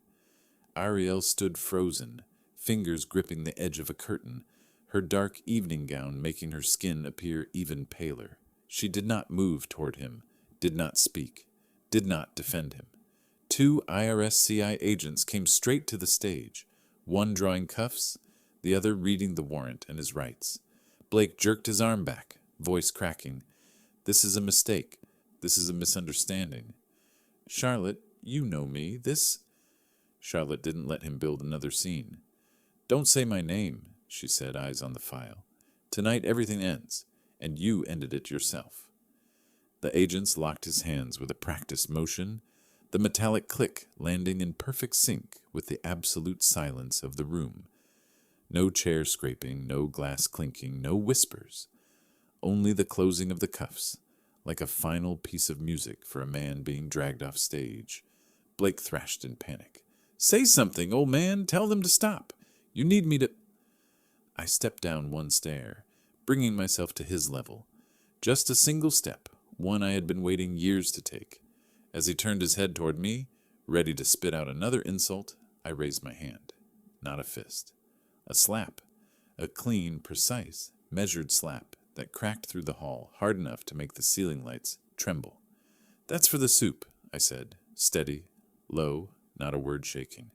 Ariel stood frozen, fingers gripping the edge of a curtain, her dark evening gown making her skin appear even paler. She did not move toward him, did not speak, did not defend him. 2 IRSCI agents came straight to the stage, one drawing cuffs, the other reading the warrant and his rights. Blake jerked his arm back, voice cracking. "This is a mistake. This is a misunderstanding. Charlotte, you know me. This—" Charlotte didn't let him build another scene. "Don't say my name," she said, eyes on the file. "Tonight everything ends, and you ended it yourself." The agents locked his hands with a practiced motion, the metallic click landing in perfect sync with the absolute silence of the room. No chair scraping, no glass clinking, no whispers. Only the closing of the cuffs, like a final piece of music for a man being dragged off stage. Blake thrashed in panic. "Say something, old man. Tell them to stop. You need me to—" I stepped down one stair, bringing myself to his level. Just a single step, one I had been waiting years to take. As he turned his head toward me, ready to spit out another insult, I raised my hand. Not a fist. A slap. A clean, precise, measured slap that cracked through the hall hard enough to make the ceiling lights tremble. "That's for the soup," I said, steady, low, not a word shaking.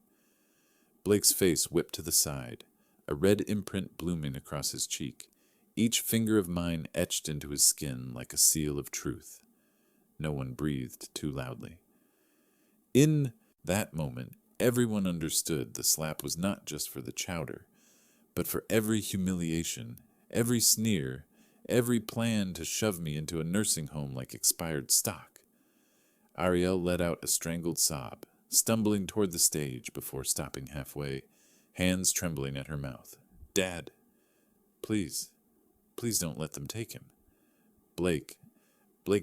Blake's face whipped to the side, a red imprint blooming across his cheek, each finger of mine etched into his skin like a seal of truth. No one breathed too loudly. In that moment, everyone understood the slap was not just for the chowder, but for every humiliation, every sneer, every plan to shove me into a nursing home like expired stock. Ariel let out a strangled sob, stumbling toward the stage before stopping halfway, hands trembling at her mouth. "Dad, please, please don't let them take him. Blake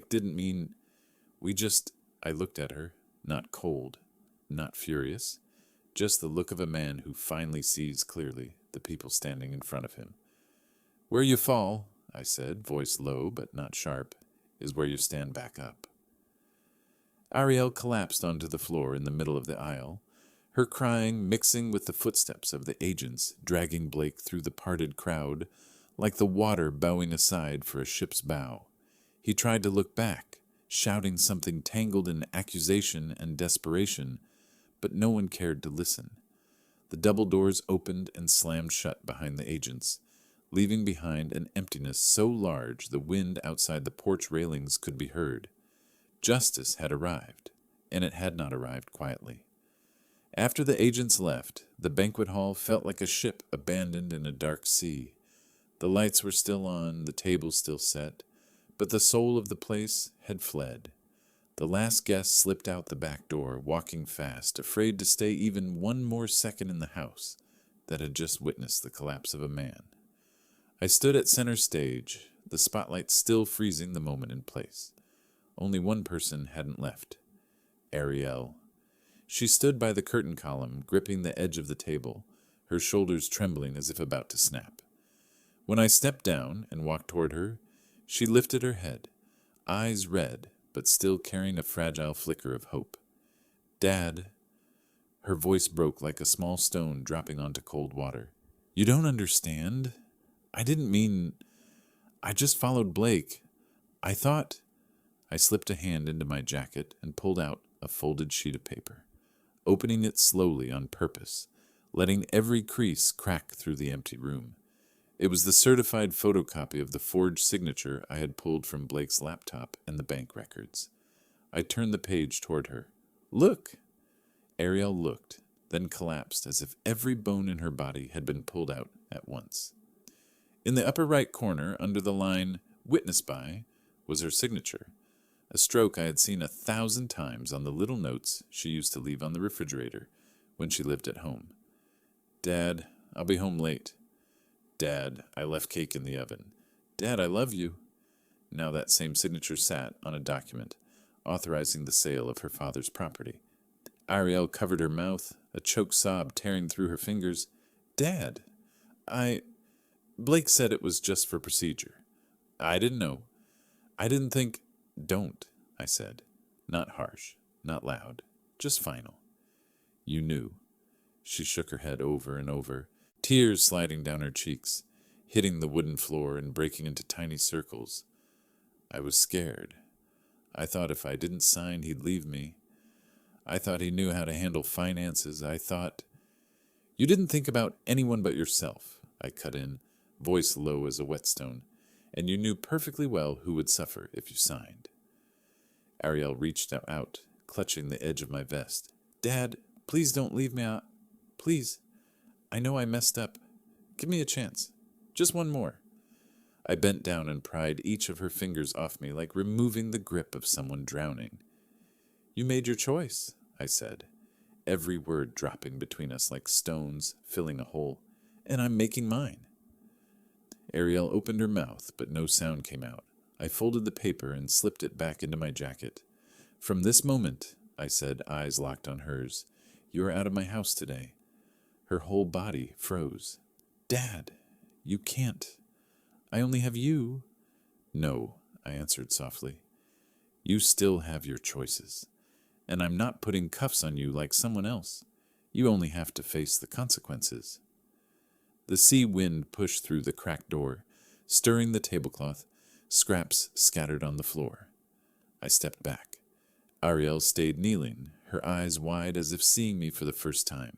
didn't mean... I looked at her, not cold, not furious, just the look of a man who finally sees clearly the people standing in front of him. "Where you fall," I said, voice low but not sharp, "is where you stand back up." Ariel collapsed onto the floor in the middle of the aisle, her crying mixing with the footsteps of the agents dragging Blake through the parted crowd like the water bowing aside for a ship's bow. He tried to look back, shouting something tangled in accusation and desperation, but no one cared to listen. The double doors opened and slammed shut behind the agents, leaving behind an emptiness so large the wind outside the porch railings could be heard. Justice had arrived, and it had not arrived quietly. After the agents left, the banquet hall felt like a ship abandoned in a dark sea. The lights were still on, the tables still set, but the soul of the place had fled. The last guest slipped out the back door, walking fast, afraid to stay even one more second in the house that had just witnessed the collapse of a man. I stood at center stage, the spotlight still freezing the moment in place. Only one person hadn't left. Ariel. She stood by the curtain column, gripping the edge of the table, her shoulders trembling as if about to snap. When I stepped down and walked toward her, she lifted her head, eyes red, but still carrying a fragile flicker of hope. "Dad," her voice broke like a small stone dropping onto cold water. "You don't understand. I didn't mean... I just followed Blake. I thought..." I slipped a hand into my jacket and pulled out a folded sheet of paper, opening it slowly on purpose, letting every crease crack through the empty room. It was the certified photocopy of the forged signature I had pulled from Blake's laptop and the bank records. I turned the page toward her. "Look!" Ariel looked, then collapsed as if every bone in her body had been pulled out at once. In the upper right corner, under the line, "Witness by," was her signature, a stroke I had seen 1,000 times on the little notes she used to leave on the refrigerator when she lived at home. "Dad, I'll be home late. Dad, I left cake in the oven. Dad, I love you." Now that same signature sat on a document authorizing the sale of her father's property. Ariel covered her mouth, a choked sob tearing through her fingers. "Dad, Blake said it was just for procedure. I didn't know. I didn't think..." "Don't," I said. Not harsh, not loud, just final. "You knew." She shook her head over and over, tears sliding down her cheeks, hitting the wooden floor and breaking into tiny circles. "I was scared. I thought if I didn't sign, he'd leave me. I thought he knew how to handle finances. I thought... You didn't think about anyone but yourself, I cut in, voice low as a whetstone, and you knew perfectly well who would suffer if you signed. Ariel reached out, clutching the edge of my vest. Dad, please don't leave me out. Please. I know I messed up. Give me a chance. Just one more. I bent down and pried each of her fingers off me like removing the grip of someone drowning. You made your choice, I said, every word dropping between us like stones filling a hole, and I'm making mine. Ariel opened her mouth, but no sound came out. I folded the paper and slipped it back into my jacket. From this moment, I said, eyes locked on hers, you are out of my house today. Her whole body froze. Dad, you can't. I only have you. No, I answered softly. You still have your choices, and I'm not putting cuffs on you like someone else. You only have to face the consequences. The sea wind pushed through the cracked door, stirring the tablecloth, scraps scattered on the floor. I stepped back. Ariel stayed kneeling, her eyes wide as if seeing me for the first time.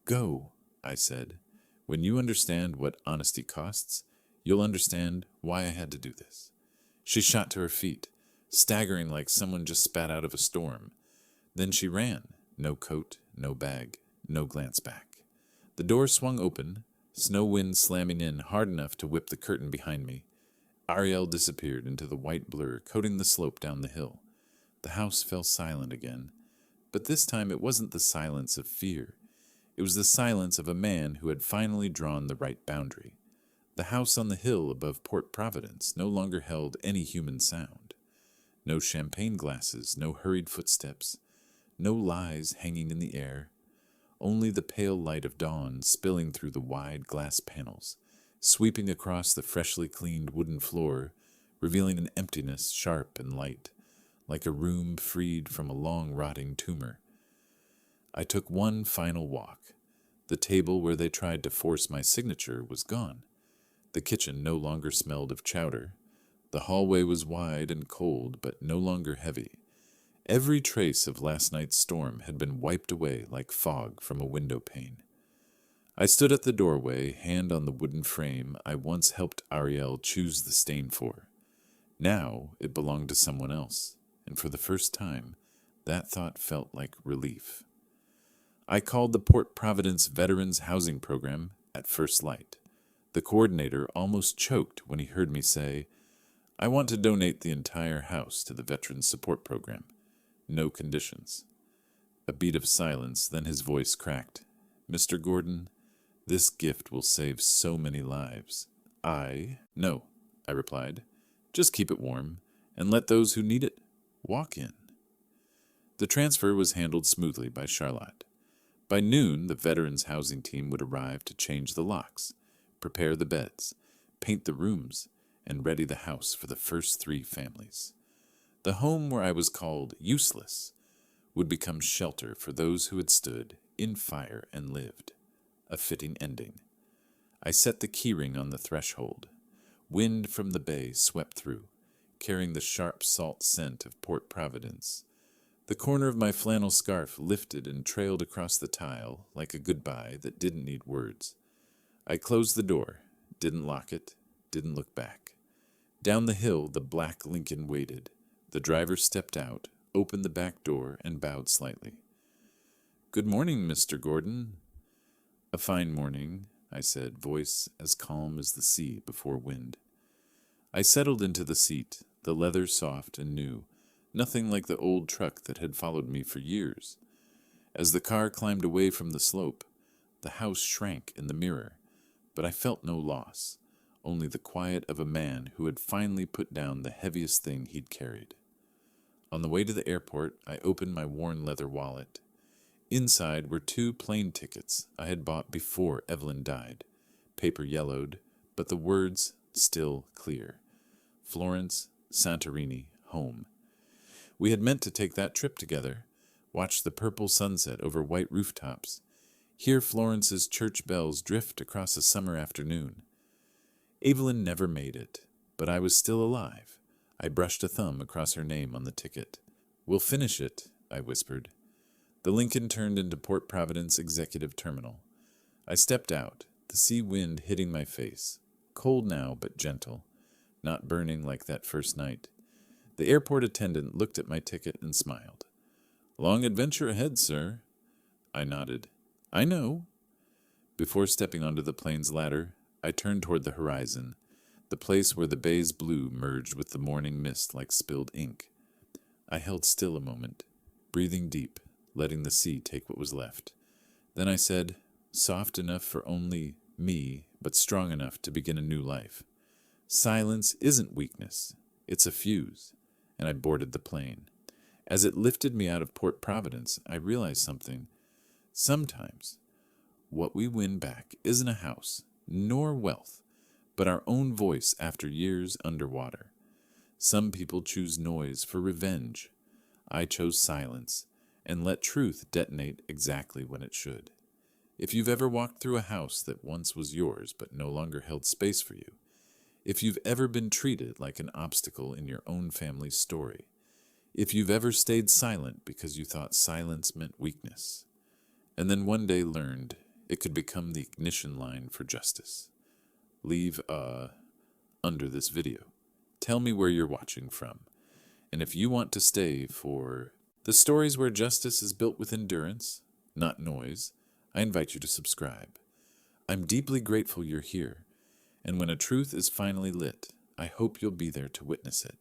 Go, I said. When you understand what honesty costs, you'll understand why I had to do this. She shot to her feet, staggering like someone just spat out of a storm. Then she ran, no coat, no bag, no glance back. The door swung open, snow wind slamming in hard enough to whip the curtain behind me. Ariel disappeared into the white blur coating the slope down the hill. The house fell silent again, but this time it wasn't the silence of fear. It was the silence of a man who had finally drawn the right boundary. The house on the hill above Port Providence no longer held any human sound. No champagne glasses, no hurried footsteps, no lies hanging in the air. Only the pale light of dawn spilling through the wide glass panels, sweeping across the freshly cleaned wooden floor, revealing an emptiness sharp and light, like a room freed from a long-rotting tumor. I took one final walk. The table where they tried to force my signature was gone. The kitchen no longer smelled of chowder. The hallway was wide and cold, but no longer heavy. Every trace of last night's storm had been wiped away like fog from a window pane. I stood at the doorway, hand on the wooden frame I once helped Ariel choose the stain for. Now it belonged to someone else, and for the first time, that thought felt like relief. I called the Port Providence Veterans Housing Program at first light. The coordinator almost choked when he heard me say, I want to donate the entire house to the Veterans Support Program. No conditions. A beat of silence, then his voice cracked. Mr. Gordon, this gift will save so many lives. No, I replied. Just keep it warm, and let those who need it walk in. The transfer was handled smoothly by Charlotte. By noon, the Veterans Housing Team would arrive to change the locks, prepare the beds, paint the rooms, and ready the house for the first 3 families. The home where I was called useless would become shelter for those who had stood in fire and lived. A fitting ending. I set the keyring on the threshold. Wind from the bay swept through, carrying the sharp salt scent of Port Providence. The corner of my flannel scarf lifted and trailed across the tile like a goodbye that didn't need words. I closed the door, didn't lock it, didn't look back. Down the hill, the black Lincoln waited. The driver stepped out, opened the back door, and bowed slightly. Good morning, Mr. Gordon. A fine morning, I said, voice as calm as the sea before wind. I settled into the seat, the leather soft and new, nothing like the old truck that had followed me for years. As the car climbed away from the slope, the house shrank in the mirror, but I felt no loss, only the quiet of a man who had finally put down the heaviest thing he'd carried. On the way to the airport, I opened my worn leather wallet. Inside were 2 plane tickets I had bought before Evelyn died, paper yellowed, but the words still clear. Florence, Santorini, home. We had meant to take that trip together, watch the purple sunset over white rooftops, hear Florence's church bells drift across a summer afternoon. Evelyn never made it, but I was still alive. I brushed a thumb across her name on the ticket. We'll finish it, I whispered. The Lincoln turned into Port Providence Executive Terminal. I stepped out, the sea wind hitting my face. Cold now, but gentle, not burning like that first night. The airport attendant looked at my ticket and smiled. "Long adventure ahead, sir." I nodded. "I know." Before stepping onto the plane's ladder, I turned toward the horizon, the place where the bay's blue merged with the morning mist like spilled ink. I held still a moment, breathing deep, letting the sea take what was left. Then I said, soft enough for only me, but strong enough to begin a new life, "Silence isn't weakness, it's a fuse," and I boarded the plane. As it lifted me out of Port Providence, I realized something. Sometimes, what we win back isn't a house, nor wealth, but our own voice after years underwater. Some people choose noise for revenge. I chose silence, and let truth detonate exactly when it should. If you've ever walked through a house that once was yours but no longer held space for you, if you've ever been treated like an obstacle in your own family's story, if you've ever stayed silent because you thought silence meant weakness, and then one day learned it could become the ignition line for justice, leave under this video. Tell me where you're watching from, and if you want to stay for the stories where justice is built with endurance, not noise, I invite you to subscribe. I'm deeply grateful you're here, and when a truth is finally lit, I hope you'll be there to witness it.